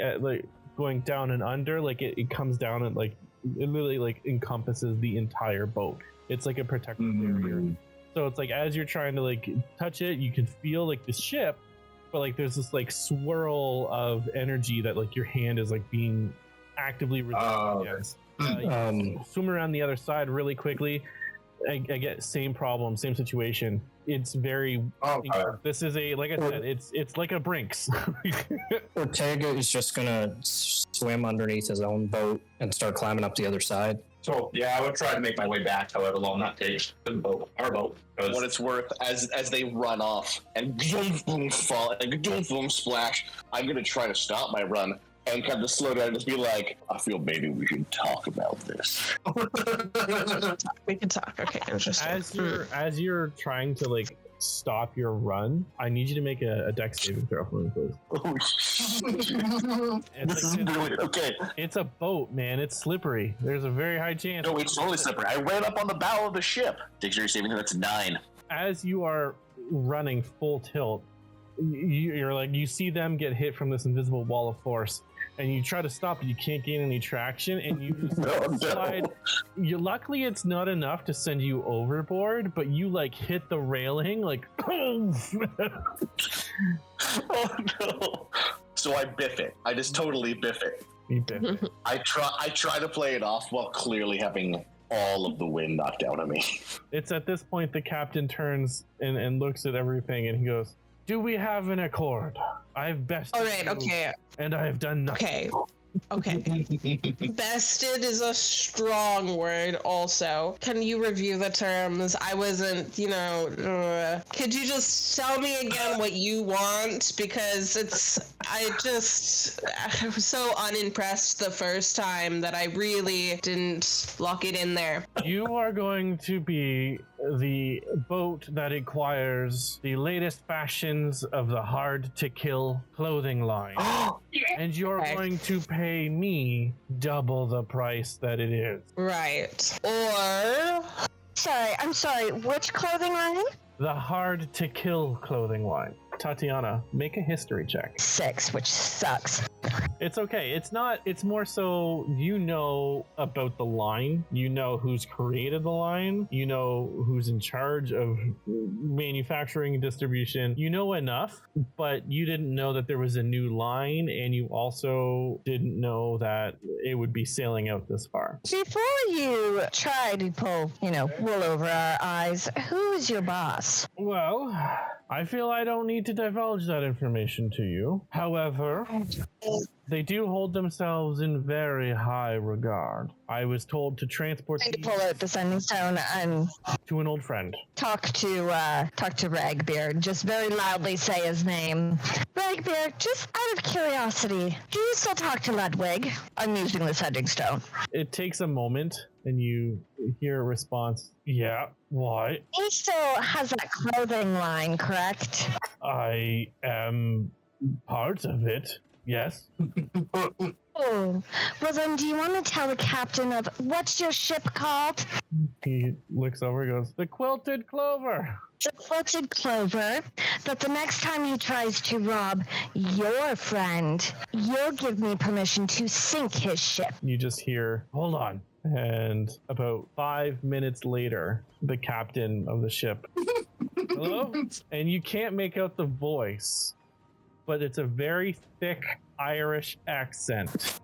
going down and under, like it comes down and like it literally like encompasses the entire boat. It's like a protective barrier. So it's like as you're trying to like touch it, you can feel like the ship, but like there's this like swirl of energy that like your hand is like being actively resisted against. You swim around the other side really quickly. I get same problem, same situation. It's very. This is a, like I said, it's like a Brinks. Ortega is just gonna swim underneath his own boat and start climbing up the other side. So yeah, I would try to make my way back. However long that takes. The boat, our boat. What it's worth, as they run off and boom fall and boom splash, I'm gonna try to stop my run and kind of slow down and just be like, I feel maybe we should talk about this. We can talk. Okay, interesting. As you're trying to like stop your run, I need you to make a dex saving throw for me, please. Oh shit! This is brilliant. Okay, it's a boat, man. It's slippery. There's a very high chance. No, it's totally slippery. I ran up on the bow of the ship. Dictionary saving throw, that's 9. As you are running full tilt, you're like, you see them get hit from this invisible wall of force, and you try to stop, but you can't gain any traction, and you just slide. Luckily, it's not enough to send you overboard, but you like hit the railing, like. Oh no! So I biff it. I just totally biff it. You biff it. I try to play it off while clearly having all of the wind knocked out of me. It's at this point the captain turns and looks at everything, and he goes, "Do we have an accord? I've bested. All right. Okay. And I have done nothing." Okay. Bested is a strong word also. Can you review the terms? I wasn't, could you just tell me again what you want? Because I was so unimpressed the first time that I really didn't lock it in there. You are going to be the boat that acquires the latest fashions of the hard-to-kill clothing line. And you're going to pay me double the price that it is. Right. Or... I'm sorry, which clothing line? The hard-to-kill clothing line. Tatiana, make a history check. 6, which sucks. It's okay. It's more so you know about the line. You know who's created the line. You know who's in charge of manufacturing and distribution. You know enough, but you didn't know that there was a new line, and you also didn't know that it would be sailing out this far. Before you try to pull, wool over our eyes, who is your boss? Well, I feel I don't need to divulge that information to you. However, They do hold themselves in very high regard. I was told to transport Trying to pull out the sending stone and to an old friend. talk to Ragbeard. Just very loudly say his name. Ragbeard, just out of curiosity, do you still talk to Ludwig? I'm using the sending stone. It takes a moment, and you hear a response. Yeah, why? He still has that clothing line, correct? I am part of it. Yes. Oh, well then, do you want to tell the captain of what's your ship called? He looks over and goes, the Quilted Clover. The Quilted Clover, that the next time he tries to rob your friend, you'll give me permission to sink his ship. You just hear, hold on. And about 5 minutes later, the captain of the ship, hello? And you can't make out the voice, but it's a very thick Irish accent.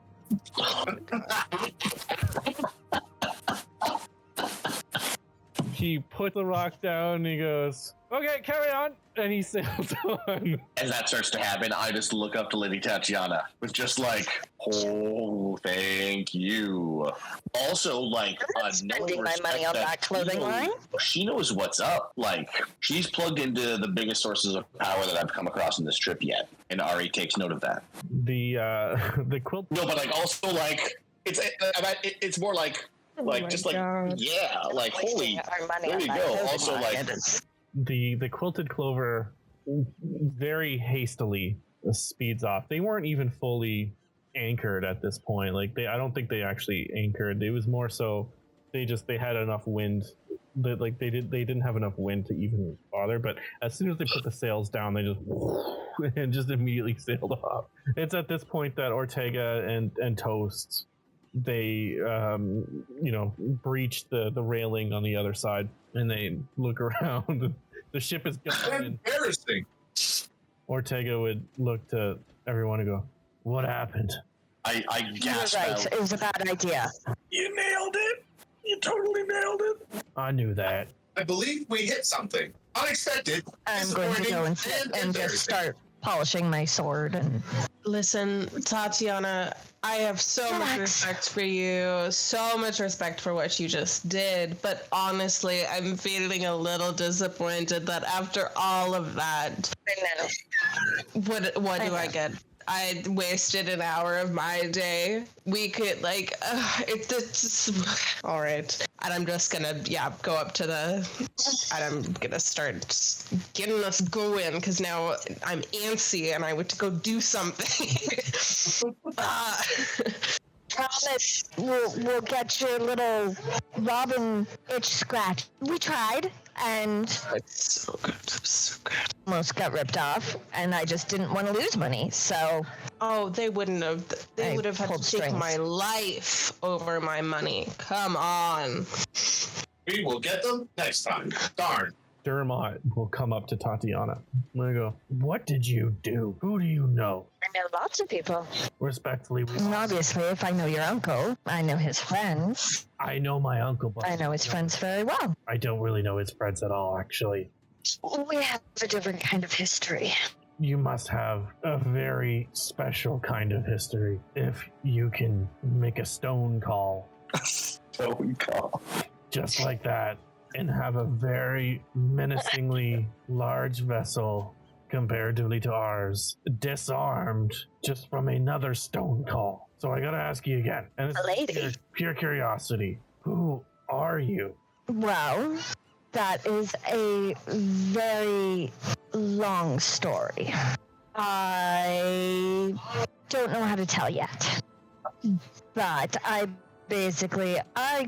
He put the rock down and he goes, okay, carry on. And he sails on. As that starts to happen, I just look up to Lady Tatiana with just like, oh, thank you. Also, like, Spending my money on that clothing line? She knows what's up. Like, she's plugged into the biggest sources of power that I've come across in this trip yet. And Ari takes note of that. The quilt. No, but like, also, like, it's more like, just like, God. yeah, like, holy, there you go. Also, like, the Quilted Clover very hastily speeds off. They weren't even fully anchored at this point. Like I don't think they actually anchored. It was more so they had enough wind that like they didn't have enough wind to even bother. But as soon as they put the sails down, they just immediately sailed off. It's at this point that Ortega and Toast they breach the railing on the other side and they look around. The ship is going. Embarrassing. Ortega would look to everyone and go, what happened? I gasped You're right. out. It was a bad idea. You nailed it. You totally nailed it. I knew that. I believe we hit something unexpected. I'm going to go and sit and just start polishing my sword and Listen, Tatiana, I have so much Relax. respect for you, so much respect for what you just did, but honestly, I'm feeling a little disappointed that after all of that, what do I get? I wasted an hour of my day. We could it's all right. And I'm just gonna go up to and I'm gonna start getting us going because now I'm antsy and I want to go do something. promise we'll get your little Robin itch scratch. We tried and It's so good. almost got ripped off, and I just didn't want to lose money. So Oh, they wouldn't have. They I would have had to pulled take strings. my life over my money. Come on. We will get them next time. Darn. Dermot will come up to Tatiana. I'm gonna go, what did you do? Who do you know? I know lots of people. Respectfully, And obviously, if I know your uncle, I know his friends. I know my uncle, but I know his friends very well. I don't really know his friends at all, actually. We have a different kind of history. You must have a very special kind of history if you can make a stone call Phone call. just like that and have a very menacingly large vessel comparatively to ours disarmed just from another stone call. So I gotta ask you again, and this A lady. is pure curiosity. Who are you? Well, that is a very long story. I don't know how to tell yet. But I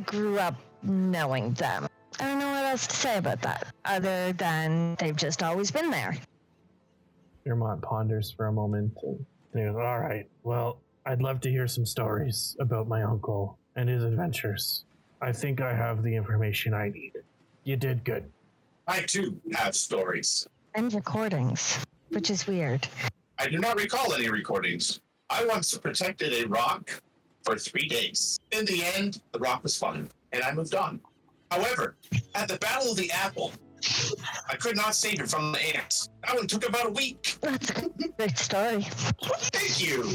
grew up knowing them. I don't know what else to say about that, other than they've just always been there. Dermot ponders for a moment and he goes, all right, well, I'd love to hear some stories about my uncle and his adventures. I think I have the information I need. You did good. I too have stories. And recordings, which is weird. I do not recall any recordings. I once protected a rock for 3 days. In the end, the rock was fine, and I moved on. However, at the Battle of the Apple, I could not save it from the ants. That one took about a week. That's a great story. Thank you.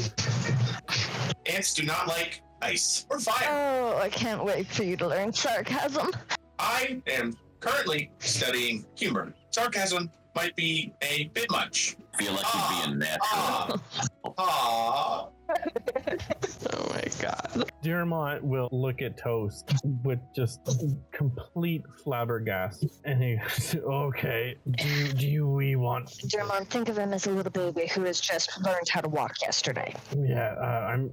Ants do not like ice or fire. Oh, I can't wait for you to learn sarcasm. I am currently studying humor. Sarcasm might be a bit much. Feel like you'd be a natural. Aww. Oh my god. Dermont will look at Toast with just complete flabbergasted, and he goes, "Okay, do we want?" Dermont, think of him as a little baby who has just learned how to walk yesterday. Yeah,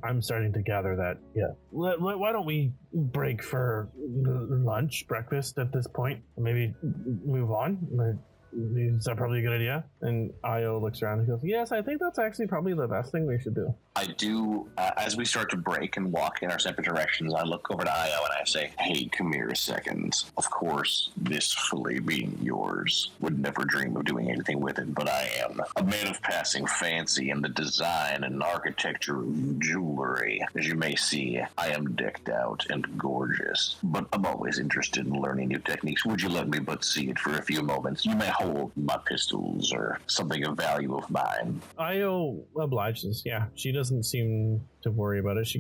I'm starting to gather that. Yeah, why don't we break for lunch, breakfast at this point? Maybe move on. Is that probably a good idea? And Io looks around and goes, yes, I think that's actually probably the best thing we should do. I do, as we start to break and walk in our separate directions, I look over to Io and I say, hey, come here a second. Of course, this fillet being yours, would never dream of doing anything with it, but I am a man of passing fancy in the design and architecture of jewelry. As you may see, I am decked out and gorgeous, but I'm always interested in learning new techniques. Would you let me but see it for a few moments? You may hold my pistols or something of value of mine. Io obliges. Yeah, she doesn't seem to worry about it. She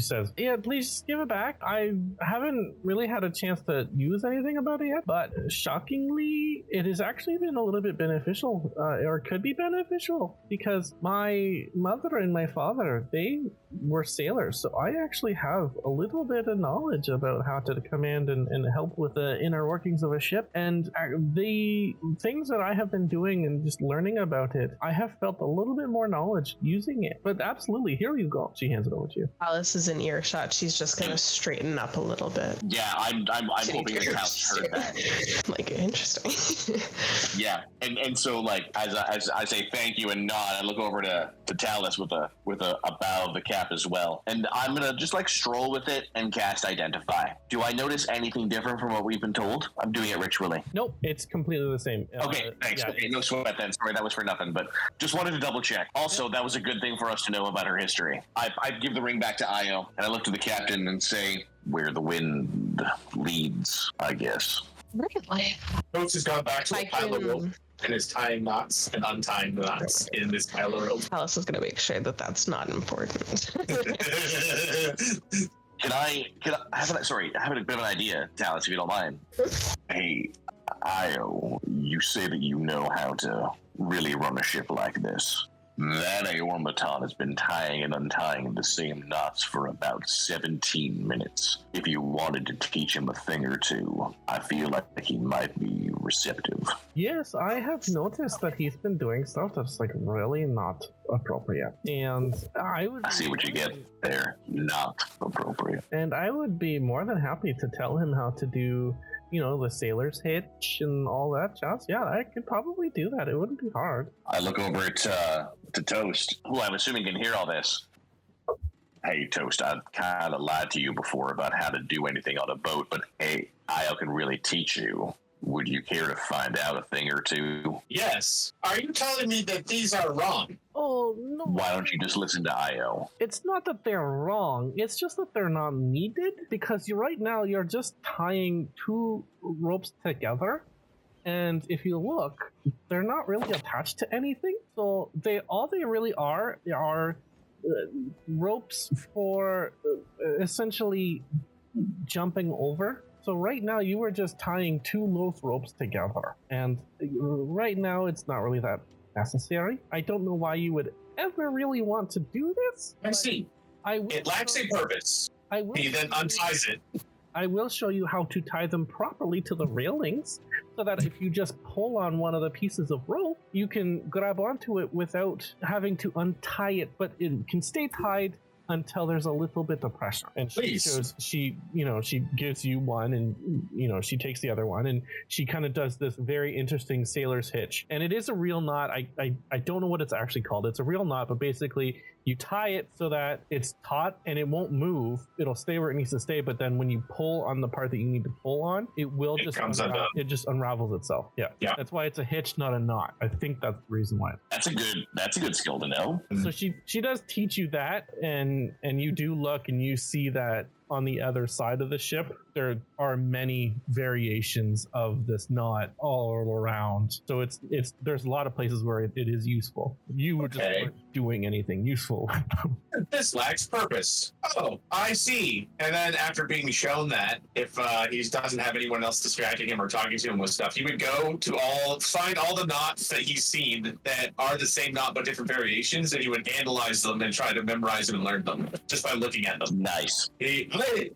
says, yeah, please give it back. I haven't really had a chance to use anything about it yet, but shockingly, it has actually been a little bit beneficial, or could be beneficial, because my mother and my father, they were sailors, so I actually have a little bit of knowledge about how to command and help with the inner workings of a ship, and the things that I have been doing and just learning about it, I have felt a little bit more knowledge using it. But absolutely, here you go. She hands it over to you. Alice is in earshot. She's just gonna straighten up a little bit. Yeah, I'm hoping that Alice heard that. Like, interesting. Yeah, and so like as I say thank you and nod, I look over to Talus with a bow of the cap as well, and I'm gonna just like stroll with it and cast Identify. Do I notice anything different from what we've been told? I'm doing it ritually. Nope, it's completely the same. Okay, thanks. Yeah, okay, no sweat then. Sorry, that was for nothing, but just wanted to double check. Also, that was a good thing for us to know about her history. I give the ring back to Io, and I look to the captain and say, where the wind leads, I guess. Really? Toast has gone back to a pile of rope and is tying knots and untying the knots in this pile of rope. Alice is gonna make sure that that's not important. Can I have a bit of an idea, Talus, if you don't mind. Hey, Io, you say that you know how to really run a ship like this. That Aormaton has been tying and untying the same knots for about 17 minutes. If you wanted to teach him a thing or two, I feel like he might be receptive. Yes, I have noticed that he's been doing stuff that's like really not appropriate. And I see what you get there. Not appropriate. And I would be more than happy to tell him how to do, the sailor's hitch and all that jazz. Yeah, I could probably do that. It wouldn't be hard. I look over at to Toast, who I'm assuming can hear all this. Hey, Toast, I've kind of lied to you before about how to do anything on a boat, but hey, Io can really teach you. Would you care to find out a thing or two? Yes. Are you telling me that these are wrong? Oh, no. Why don't you just listen to Io? It's not that they're wrong. It's just that they're not needed, because right now you're just tying two ropes together. And if you look, they're not really attached to anything. So all they really are ropes for essentially jumping over. So right now you were just tying two loose ropes together. And right now it's not really that necessary. I don't know why you would ever really want to do this. I see. It lacks a purpose. He then unties it. I will show you how to tie them properly to the railings, so that if you just pull on one of the pieces of rope, you can grab onto it without having to untie it, but it can stay tied until there's a little bit of pressure. And she gives you one, and she takes the other one, and she kind of does this very interesting sailor's hitch. And it is a real knot. I don't know what it's actually called. It's a real knot, but basically you tie it so that it's taut and it won't move. It'll stay where it needs to stay, but then when you pull on the part that you need to pull on, it just unravels itself. Yeah. That's why it's a hitch, not a knot. I think that's the reason why. That's a good skill to know. So she does teach you that, and you do look and you see that on the other side of the ship, there are many variations of this knot all around. So there's a lot of places where it is useful. You were just weren't doing anything useful. This lacks purpose. Oh, I see. And then after being shown that, if he doesn't have anyone else distracting him or talking to him with stuff, he would go to find all the knots that he's seen that are the same knot but different variations, and he would analyze them and try to memorize them and learn them just by looking at them. Nice.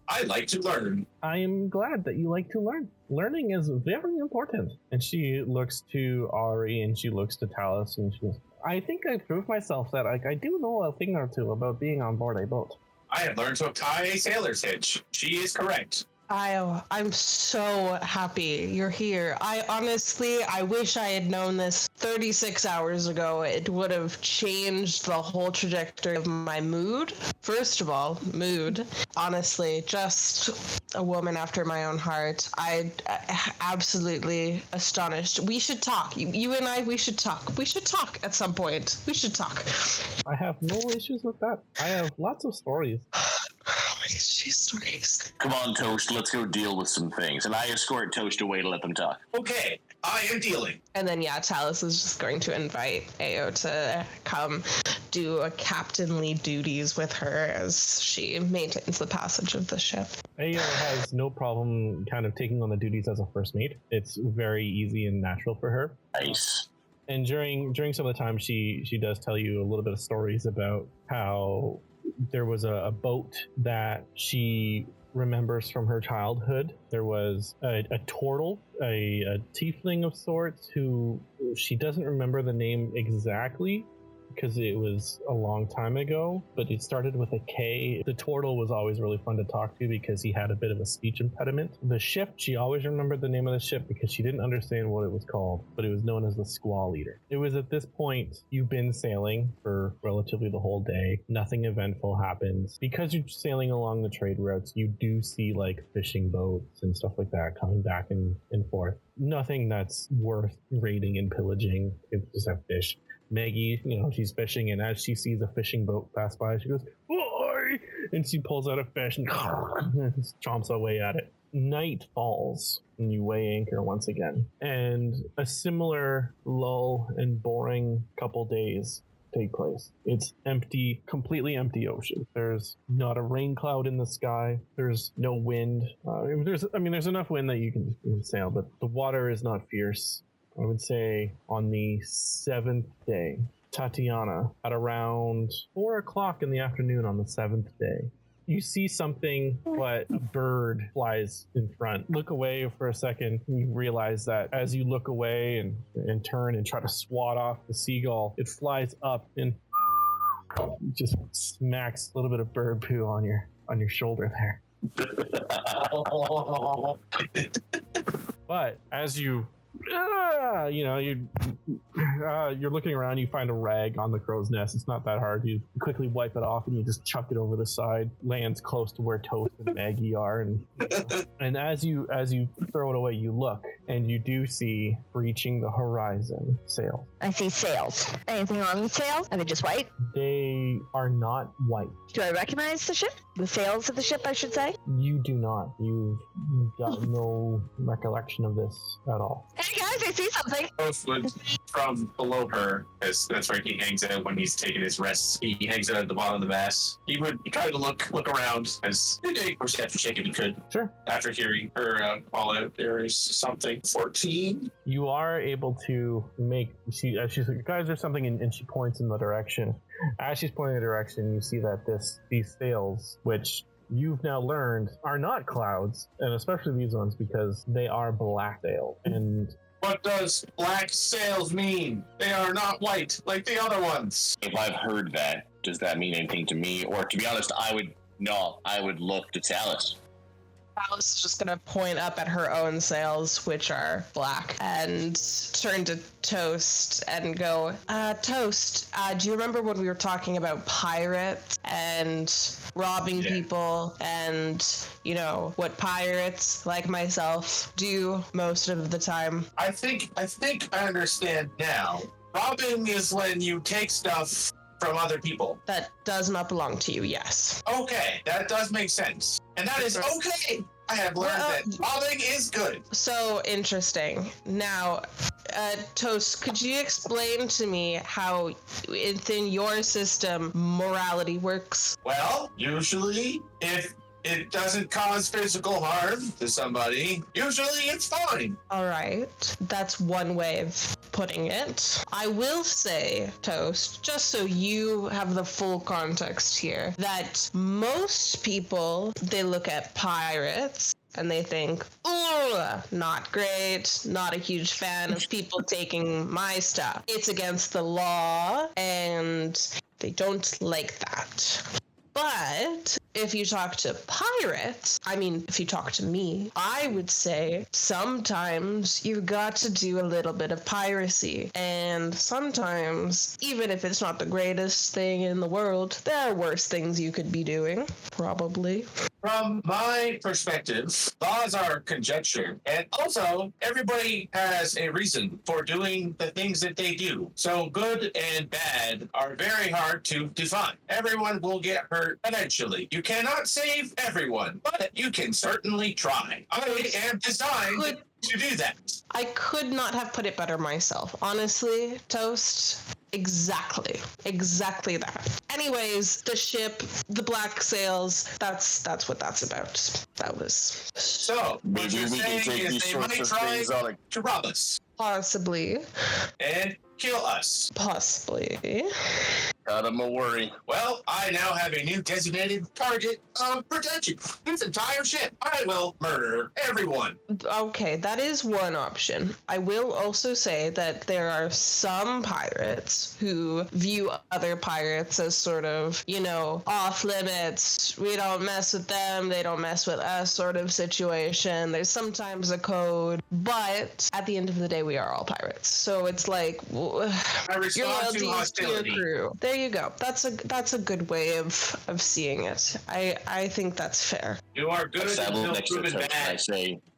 I like to learn. I am glad that you like to learn. Learning is very important. And she looks to Ari and she looks to Talus and she goes, I think I proved myself that I do know a thing or two about being on board a boat. I have learned to tie a sailor's hitch. She is correct. I'm so happy you're here. I wish I had known this 36 hours ago. It would have changed the whole trajectory of my mood. First of all, mood. Honestly, just a woman after my own heart. I absolutely astonished. We should talk. You and I, we should talk. We should talk at some point. We should talk. I have no issues with that. I have lots of stories. Stories. Come on, Toast, let's go deal with some things. And I escort Toast away to let them talk. Okay, I am dealing. And then, Talus is just going to invite Ao to come do a captainly duties with her as she maintains the passage of the ship. Ao has no problem kind of taking on the duties as a first mate. It's very easy and natural for her. Nice. And during some of the time, she does tell you a little bit of stories about how there was a boat that she remembers from her childhood. There was a turtle, a tiefling of sorts, who she doesn't remember the name exactly because it was a long time ago, but it started with a K. The turtle was always really fun to talk to because he had a bit of a speech impediment. The ship, she always remembered the name of the ship because she didn't understand what it was called, but it was known as the Squall Leader. It was at this point, you've been sailing for relatively the whole day. Nothing eventful happens. Because you're sailing along the trade routes, you do see like fishing boats and stuff like that coming back and forth. Nothing that's worth raiding and pillaging. It's just have fish. Maggie, she's fishing, and as she sees a fishing boat pass by, she goes, "Oi!" and she pulls out a fish and chomps away at it. Night falls, and you weigh anchor once again. And a similar lull and boring couple days take place. It's empty, completely empty ocean. There's not a rain cloud in the sky. There's no wind. There's enough wind that you can sail, but the water is not fierce. I would say on the 7th day, Tatiana, at around 4 o'clock in the afternoon on the 7th day, you see something, but a bird flies in front. Look away for a second, and you realize that as you look away and turn and try to swat off the seagull, it flies up and just smacks a little bit of bird poo on your shoulder there. But as you're looking around, you find a rag on the crow's nest. It's not that hard. You quickly wipe it off and you just chuck it over the side. Lands close to where Toast and Maggie are, and as you throw it away, you look and you do see breaching the horizon sails. I see sails. Anything on the sails? Are they just white? They are not white. Do I recognize the ship? The sails of the ship, I should say? You do not. You've got no recollection of this at all. Hey guys, I see something. Toast would, from below her, as that's where he hangs out when he's taking his rests. He hangs out at the bottom of the mast. He would try to look around as a perception check if he could. Sure. After hearing her call out, there is something. 14. You are able to make. She's like, guys, there's something, and she points in the direction. As she's pointing in the direction, you see that these sails, which you've now learned are not clouds, and especially these ones because they are black sails. And what does black sails mean? They are not white like the other ones. If I've heard that, does that mean anything to me? Or to be honest, I would look to Talus. Alice is just gonna point up at her own sails, which are black, and turn to Toast and go, Toast, do you remember when we were talking about pirates and robbing people and, what pirates like myself do most of the time? I think I understand now. Robbing is when you take stuff from other people. That does not belong to you, yes. Okay, that does make sense. And that is okay. I have learned that bobbing is good. So interesting. Now, Toast, could you explain to me how within your system morality works? Well, usually, if it doesn't cause physical harm to somebody, usually it's fine. All right. That's one way of putting it. I will say, Toast, just so you have the full context here, that most people, they look at pirates and they think, oh, not great, not a huge fan of people taking my stuff. It's against the law and they don't like that. But if you talk to pirates, if you talk to me, I would say sometimes you've got to do a little bit of piracy. And sometimes, even if it's not the greatest thing in the world, there are worse things you could be doing, probably. From my perspective, laws are conjecture, and also everybody has a reason for doing the things that they do. So good and bad are very hard to define. Everyone will get hurt eventually. You cannot save everyone, but you can certainly try. I am designed to do that. I could not have put it better myself. Honestly, Toast, exactly that. Anyways, the ship, the black sails, that's what that's about. That was... So, what you're saying is they might try to rob us. Possibly. And kill us. Possibly. Don't worry. Well, I now have a new designated target of protection. This entire ship. I will murder everyone. Okay, that is one option. I will also say that there are some pirates who view other pirates as sort of, off limits. We don't mess with them, they don't mess with us sort of situation. There's sometimes a code, but at the end of the day, we are all pirates. So it's like, I respond to hostility. Your crew. There you go. That's a good way of seeing it. I think that's fair. You are good until proven bad.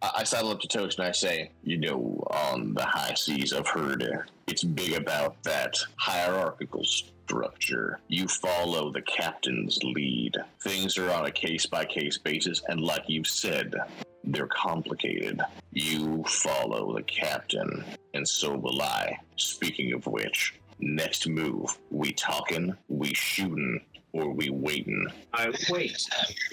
I saddle up to Toast and I say, on the high seas, I've heard it's big about that hierarchical structure. You follow the captain's lead. Things are on a case-by-case basis, and like you've said, they're complicated. You follow the captain, and so will I. Speaking of which, next move, we talking, we shooting, or we waiting? I wait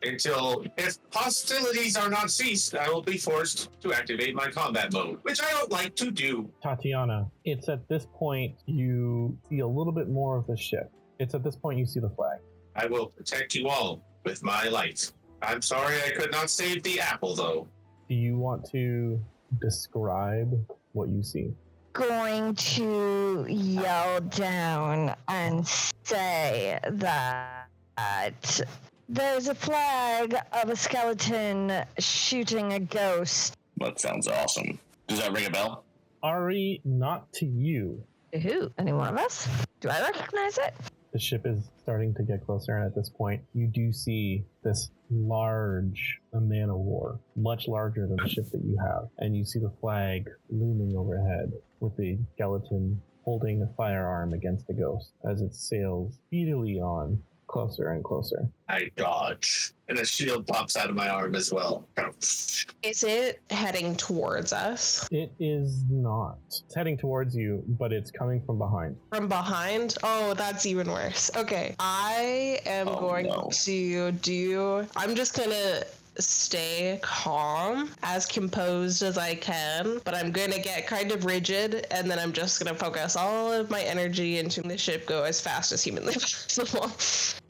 until, if hostilities are not ceased, I will be forced to activate my combat mode, which I don't like to do. Tatiana, it's at this point you see a little bit more of the ship. It's at this point you see the flag. I will protect you all with my light. I'm sorry I could not save the apple, though. Do you want to describe what you see? Going to yell down and say that there's a flag of a skeleton shooting a ghost. That sounds awesome. Does that ring a bell? Ari, not to you. To who? Any one of us? Do I recognize it? The ship is starting to get closer, and at this point, you do see this large man of war, much larger than the ship that you have, and you see the flag looming overhead with the skeleton holding a firearm against the ghost as it sails speedily on, closer and closer. I dodge, and a shield pops out of my arm as well. Is it heading towards us? It is not. It's heading towards you, but it's coming from behind. From behind? Oh, that's even worse. Okay, I am I'm just gonna stay calm, as composed as I can, but I'm gonna get kind of rigid, and then I'm just gonna focus all of my energy into the ship go as fast as humanly possible.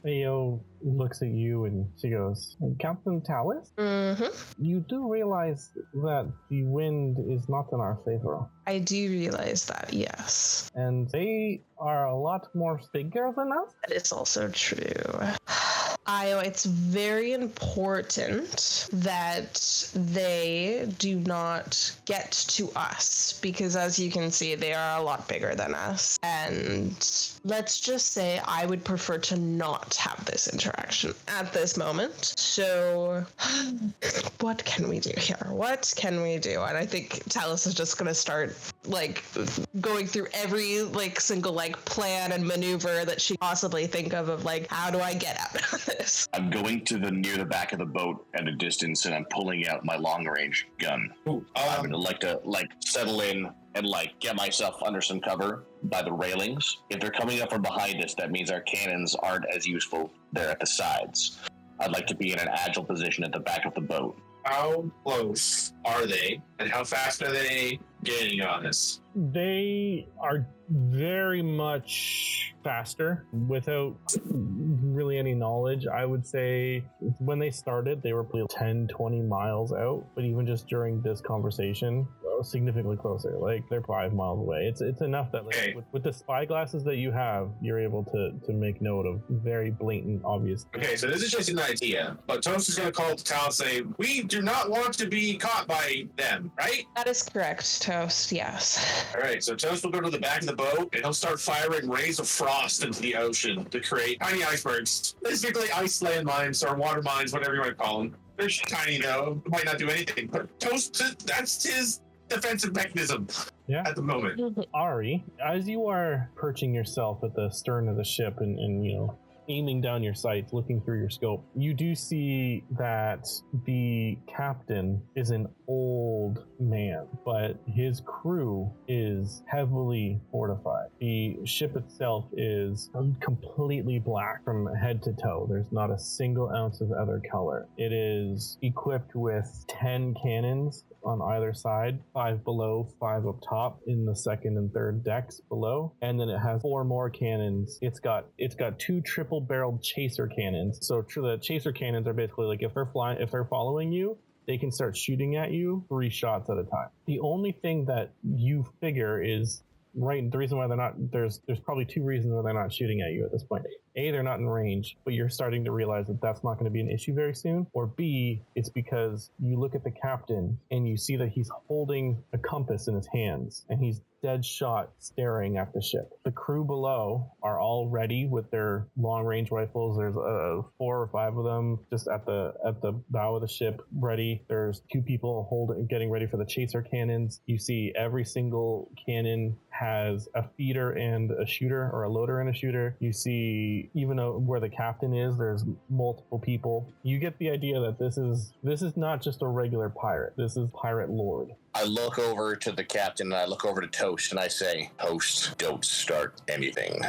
Ayo looks at you and she goes, Captain Tallis? Mm-hmm. You do realize that the wind is not in our favor. I do realize that, yes. And they are a lot more bigger than us? That is also true. Io, it's very important that they do not get to us, because as you can see, they are a lot bigger than us. And let's just say I would prefer to not have this interaction at this moment. So what can we do here? What can we do? And I think Talus is just going to start like going through every like single like plan and maneuver that she possibly think of like, how do I get out of this? I'm going to near the back of the boat at a distance, and I'm pulling out my long range gun. I would like to settle in and get myself under some cover by the railings. If they're coming up from behind us, that means our cannons aren't as useful there at the sides. I'd like to be in an agile position at the back of the boat. How close are they, and how fast are they getting on us? They are very much faster without really any knowledge. I would say when they started, they were probably 10, 20 miles out, but even just during this conversation, significantly closer. Like, they're 5 miles away. It's enough that with the spy glasses that you have, you're able to make note of very blatant, obvious. Okay, so this is just an idea, but Toast is going to call to Tal and say, we do not want to be caught by them, right? That is correct, Toast, yes. All right, so Toast will go to the back of the boat, and he'll start firing rays of frost into the ocean to create tiny icebergs. Basically ice land mines or water mines, whatever you want to call them. They're tiny, though. Might not do anything, but Toast, that's his defensive mechanism at the moment. Ari, as you are perching yourself at the stern of the ship and aiming down your sights, looking through your scope, you do see that the captain is an old man, but his crew is heavily fortified. The ship itself is completely black from head to toe. There's not a single ounce of other color. It is equipped with 10 cannons on either side, 5 below, 5 up top in the second and third decks below, and then it has 4 more cannons. It's got 2 triple-barreled chaser cannons. So the chaser cannons are basically like if they're following you, they can start shooting at you 3 shots at a time. The only thing that you figure is the reason why they're not, there's probably 2 reasons why they're not shooting at you at this point. A, they're not in range, but you're starting to realize that that's not going to be an issue very soon. Or B, it's because you look at the captain and you see that he's holding a compass in his hands and he's dead shot staring at the ship. The crew below are all ready with their long range rifles. There's 4 or 5 of them just at the bow of the ship ready. There's 2 people getting ready for the chaser cannons. You see every single cannon has a feeder and a shooter, or a loader and a shooter. You see even where the captain is, there's multiple people. You get the idea that this is not just a regular pirate. This is pirate lord. I look over to the captain and I look over to Toast and I say, Toast, don't start anything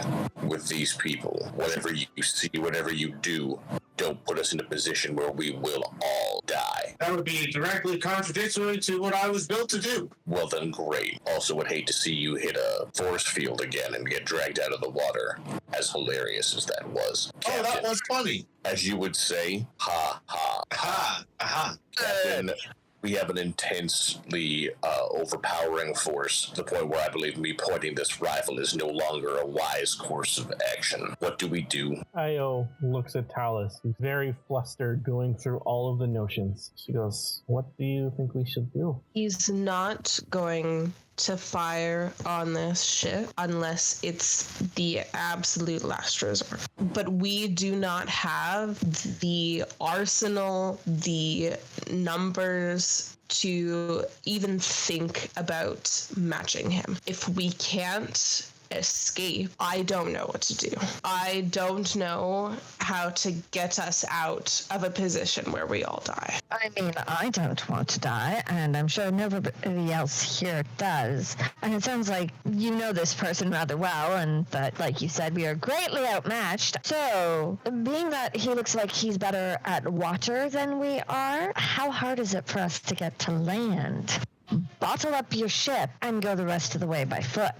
with these people. Whatever you see, whatever you do, don't put us in a position where we will all die. That would be directly contradictory to what I was built to do. Well then, great. Also would hate to see you hit a force field again and get dragged out of the water. As hilarious as that was. Captain, that was funny. As you would say, ha ha. Ha, aha. Captain, we have an intensely overpowering force, to the point where I believe me pointing this rifle is no longer a wise course of action. What do we do? Io looks at Talus, who's very flustered, going through all of the notions. She goes, what do you think we should do? He's not going to fire on this ship unless it's the absolute last resort. But we do not have the arsenal, the numbers to even think about matching him. If we can't escape, I don't know what to do. I don't know how to get us out of a position where we all die. I mean, I don't want to die, and I'm sure nobody else here does. And it sounds like you know this person rather well, and that, like you said, we are greatly outmatched. So, being that he looks like he's better at water than we are, how hard is it for us to get to land? Bottle up your ship and go the rest of the way by foot.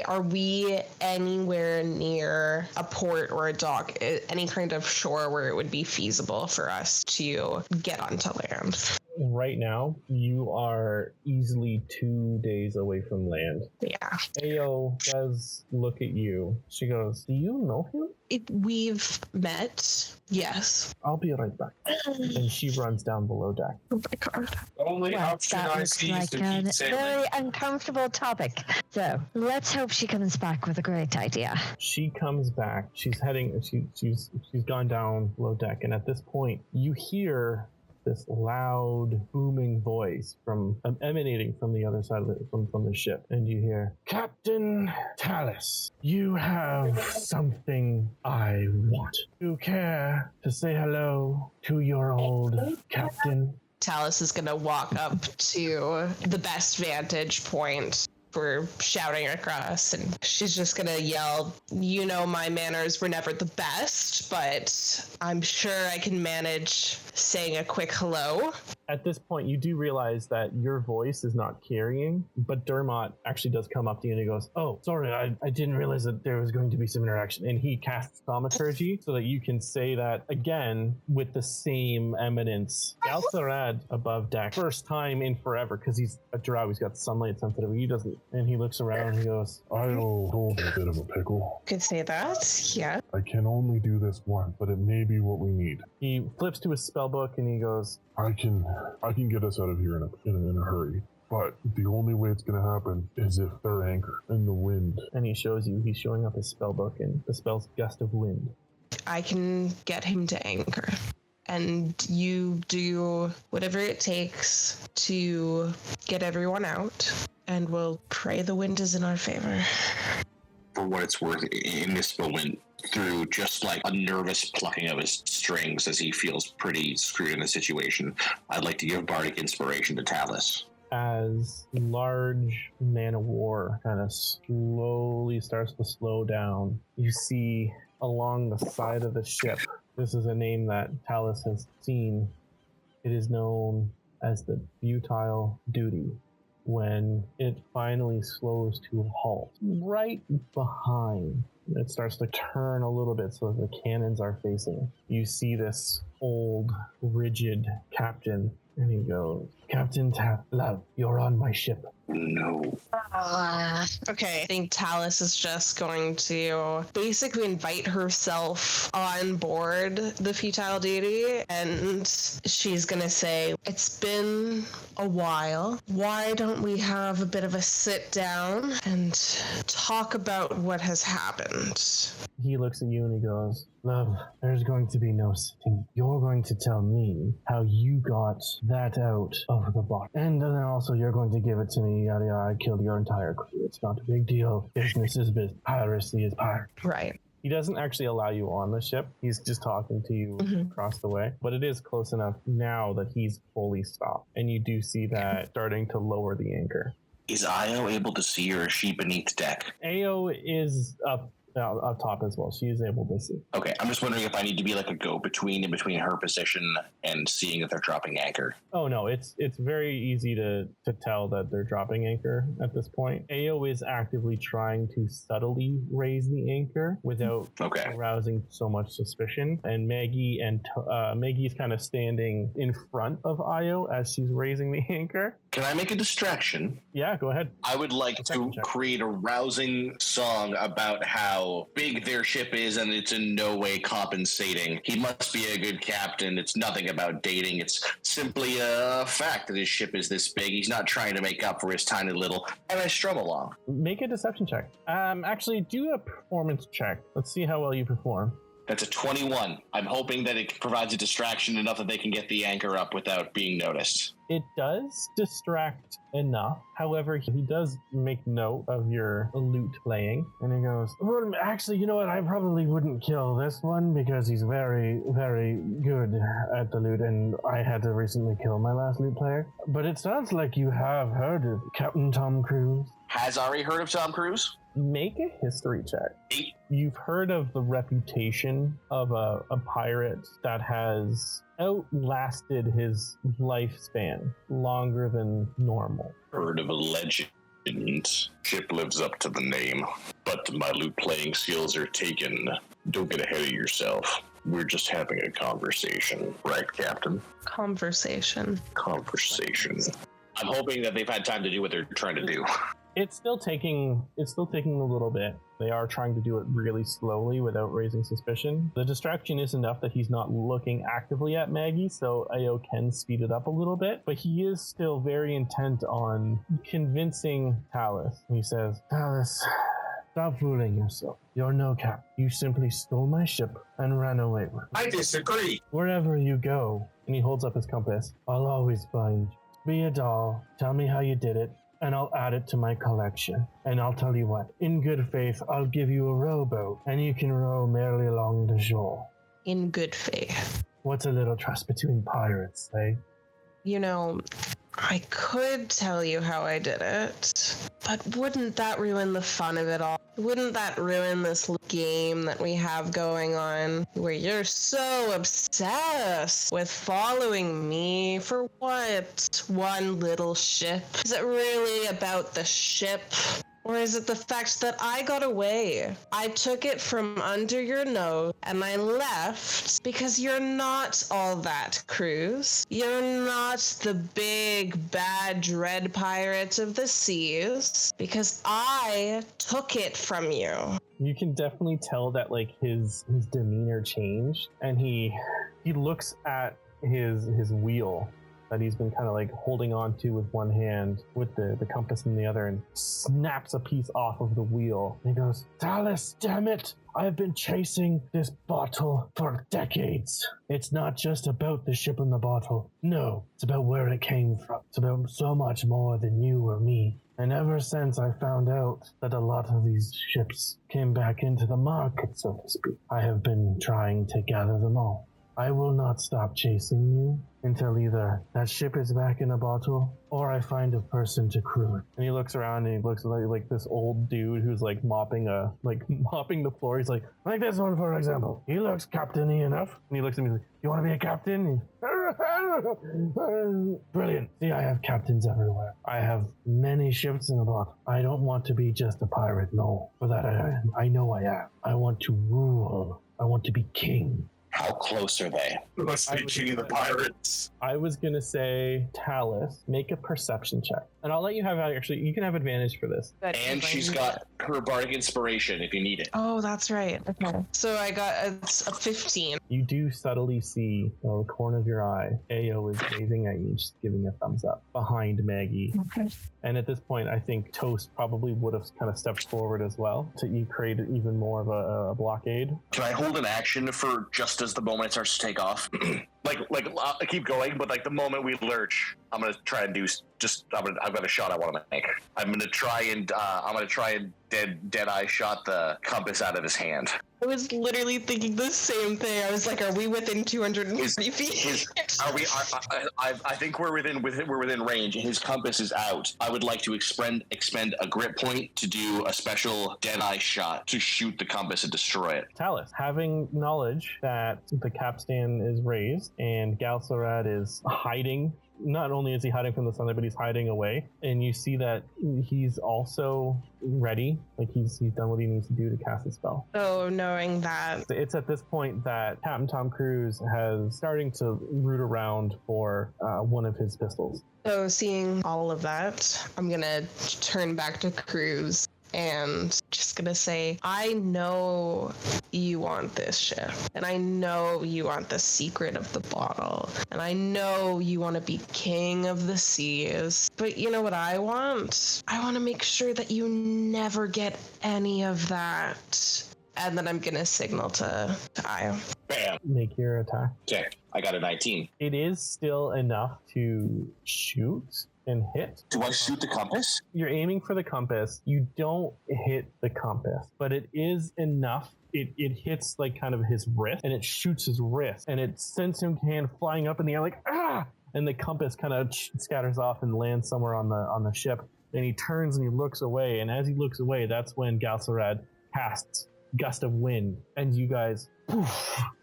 Are we anywhere near a port or a dock, any kind of shore where it would be feasible for us to get onto land? Right now, you are easily 2 days away from land. Yeah. Ao does look at you. She goes, do you know him? We've met, yes. I'll be right back. And she runs down below deck. Oh my god. Only option that I looks see is like to a keep sailing. very uncomfortable topic. So let's hope she comes back with a great idea. She comes back. She's heading. She's gone down below deck, and at this point, you hear this loud, booming voice emanating from the other side of from the ship, and you hear, "Captain Talus, you have something I want. You care to say hello to your old captain?" Talus is going to walk up to the best vantage point for shouting across, and she's just going to yell, "You know, my manners were never the best, but I'm sure I can manage saying a quick hello." At this point, you do realize that your voice is not carrying, but Dermot actually does come up to you and he goes, "Oh, sorry, I didn't realize that there was going to be some interaction." And he casts thaumaturgy so that you can say that again with the same eminence. Galtharad above deck, first time in forever, because he's a drow, he's got sunlight sensitive. He doesn't, and he looks around and he goes, I'll hold a bit of a pickle. Could say that, yeah. I can only do this once, but it may be what we need. He flips to his spellbook and he goes, I can get us out of here in a hurry. But the only way it's going to happen is if they're anchored in the wind. And he shows you, he's showing up his spellbook, and the spell's Gust of Wind. I can get him to anchor. And you do whatever it takes to get everyone out. And we'll pray the wind is in our favor. For what it's worth, Invincible went through just like a nervous plucking of his strings as he feels pretty screwed in the situation. I'd like to give Bardic Inspiration to Talus. As large man of war kind of slowly starts to slow down, you see along the side of the ship, this is a name that Talus has seen. It is known as the Futile Duty. When it finally slows to a halt, right behind, it starts to turn a little bit so the cannons are facing. You see this old, rigid captain, and he goes, "Captain Love, you're on my ship." No. Okay, I think Talus is just going to basically invite herself on board the Futile Duty, and she's gonna say, "It's been a while. Why don't we have a bit of a sit down and talk about what has happened?" He looks at you and he goes, "Love, there's going to be no sitting. You're going to tell me how you got that out of the box. And then also you're going to give it to me, yada yada. I killed your entire crew. It's not a big deal. Business is business. Piracy is piracy." Right. He doesn't actually allow you on the ship. He's just talking to you across the way. But it is close enough now that he's fully stopped. And you do see that starting to lower the anchor. Is Io able to see, or is she beneath deck? Ao is up top as well. She is able to see. Okay, I'm just wondering if I need to be like a go-between in between her position and seeing if they're dropping anchor. Oh no, it's very easy to tell that they're dropping anchor at this point. Ao is actively trying to subtly raise the anchor without arousing so much suspicion. And Maggie's kind of standing in front of Io as she's raising the anchor. Can I make a distraction? Yeah, go ahead. I would like to create a rousing song about how big their ship is and it's in no way compensating. He must be a good captain. It's nothing about dating. It's simply a fact that his ship is this big. He's not trying to make up for his tiny little... And I strum along. Make a deception check. Actually, do a performance check. Let's see how well you perform. That's a 21. I'm hoping that it provides a distraction enough that they can get the anchor up without being noticed. It does distract enough. However, he does make note of your lute playing. And he goes, "Well, actually, you know what? I probably wouldn't kill this one because he's very, very good at the lute. And I had to recently kill my last lute player. But it sounds like you have heard of Captain Tom Cruise." Has Ari heard of Tom Cruise? Make a history check. 8. You've heard of the reputation of a pirate that has outlasted his lifespan longer than normal. Heard of a legend. Ship lives up to the name, but my lute playing skills are taken. Don't get ahead of yourself. We're just having a conversation, right, Captain? Conversation. I'm hoping that they've had time to do what they're trying to do. It's still taking a little bit. They are trying to do it really slowly without raising suspicion. The distraction is enough that he's not looking actively at Maggie, so Ao can speed it up a little bit, but he is still very intent on convincing Talus. He says, "Talus, Stop fooling yourself. You're no cap. You simply stole my ship and ran away with it. I disagree. Wherever you go, and he holds up his compass, I'll always find you. Be a doll, tell me how you did it, and I'll add it to my collection. And I'll tell you what, in good faith, I'll give you a rowboat, and you can row merrily along the shore. In good faith. What's a little trust between pirates, eh? You know, I could tell you how I did it, but wouldn't that ruin the fun of it all? Wouldn't that ruin this game that we have going on, where you're so obsessed with following me for what? One little ship? Is it really about the ship? Or is it the fact that I got away? I took it from under your nose and I left because you're not all that, Cruz. You're not the big, bad, dread pirates of the seas because I took it from you. You can definitely tell that like his demeanor changed, and he looks at his wheel that he's been kind of like holding on to with one hand with the compass in the other, and snaps a piece off of the wheel. And he goes, Talus, damn it! I've been chasing this bottle for decades. It's not just about the ship and the bottle. No, it's about where it came from. It's about so much more than you or me. And ever since I found out that a lot of these ships came back into the market, so to speak, I have been trying to gather them all. I will not stop chasing you until either that ship is back in a bottle or I find a person to crew it. And he looks around and he looks like this old dude who's like mopping the floor. He's like this one, for example. He looks captain-y enough. And he looks at me like, you want to be a captain? Brilliant. See, I have captains everywhere. I have many ships in a bottle. I don't want to be just a pirate, no. For that I know I am. I want to rule. I want to be king. How close are they? Must be king of the pirates. I was going to say, Talus, make a perception check. And I'll let you have, actually, you can have advantage for this. And she's got her bardic inspiration if you need it. Oh, that's right. Okay. So I got a 15. You do subtly see, in the corner of your eye, Ayo is gazing at you, just giving a thumbs up behind Maggie. Okay. And at this point, I think Toast probably would have kind of stepped forward as well to create even more of a blockade. Can I hold an action for just as the moment it starts to take off? I keep going, but like the moment we lurch, I'm gonna try and do I've got a shot I want to make. I'm gonna try and dead eye shot the compass out of his hand. I was literally thinking the same thing. I was like, are we within 250 feet? I think we're within range. His compass is out. I would like to expend a grip point to do a special dead-eye shot to shoot the compass and destroy it. Talus, having knowledge that the capstan is raised and Galsorad is hiding, not only is he hiding from the sunlight, but he's hiding away, and you see that he's also ready, like he's done what he needs to do to cast a spell. So knowing that, it's at this point that Captain Tom Cruise has starting to root around for one of his pistols. So seeing all of that, I'm gonna turn back to Cruz and just gonna say, I know you want this ship, and I know you want the secret of the bottle, and I know you want to be king of the seas, but you know what I want? I want to make sure that you never get any of that. And then I'm gonna signal to Io. Bam. Make your attack. Okay, I got a 19. It is still enough to shoot and hit. Do I shoot the compass? You're aiming for the compass. You don't hit the compass, but it is enough. It hits like kind of his wrist, and it shoots his wrist, and it sends him hand flying up in the air like, ah! And the compass kind of scatters off and lands somewhere on the ship. And he turns and he looks away, and as he looks away, that's when Galsorad casts Gust of Wind, and you guys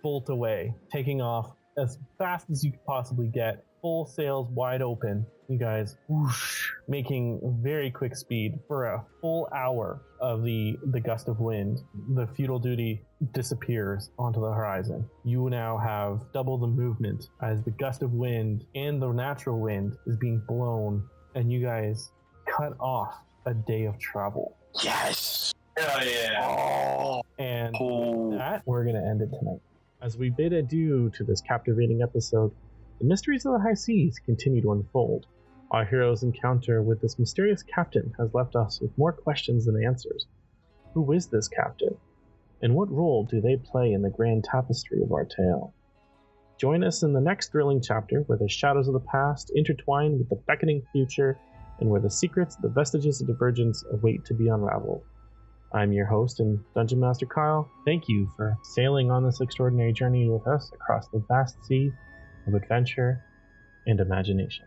bolt away, taking off as fast as you could possibly get, full sails wide open. You guys whoosh, making very quick speed for a full hour of the gust of wind. The feudal duty disappears onto the horizon. You now have double the movement as the gust of wind and the natural wind is being blown, and you guys cut off a day of travel. Yes! Hell yeah! Oh! And with that, we're going to end it tonight. As we bid adieu to this captivating episode, the mysteries of the high seas continue to unfold. Our hero's encounter with this mysterious captain has left us with more questions than answers. Who is this captain? And what role do they play in the grand tapestry of our tale? Join us in the next thrilling chapter where the shadows of the past intertwine with the beckoning future and where the secrets, the vestiges of divergence await to be unraveled. I'm your host and Dungeon Master Kyle. Thank you for sailing on this extraordinary journey with us across the vast sea of adventure and imagination.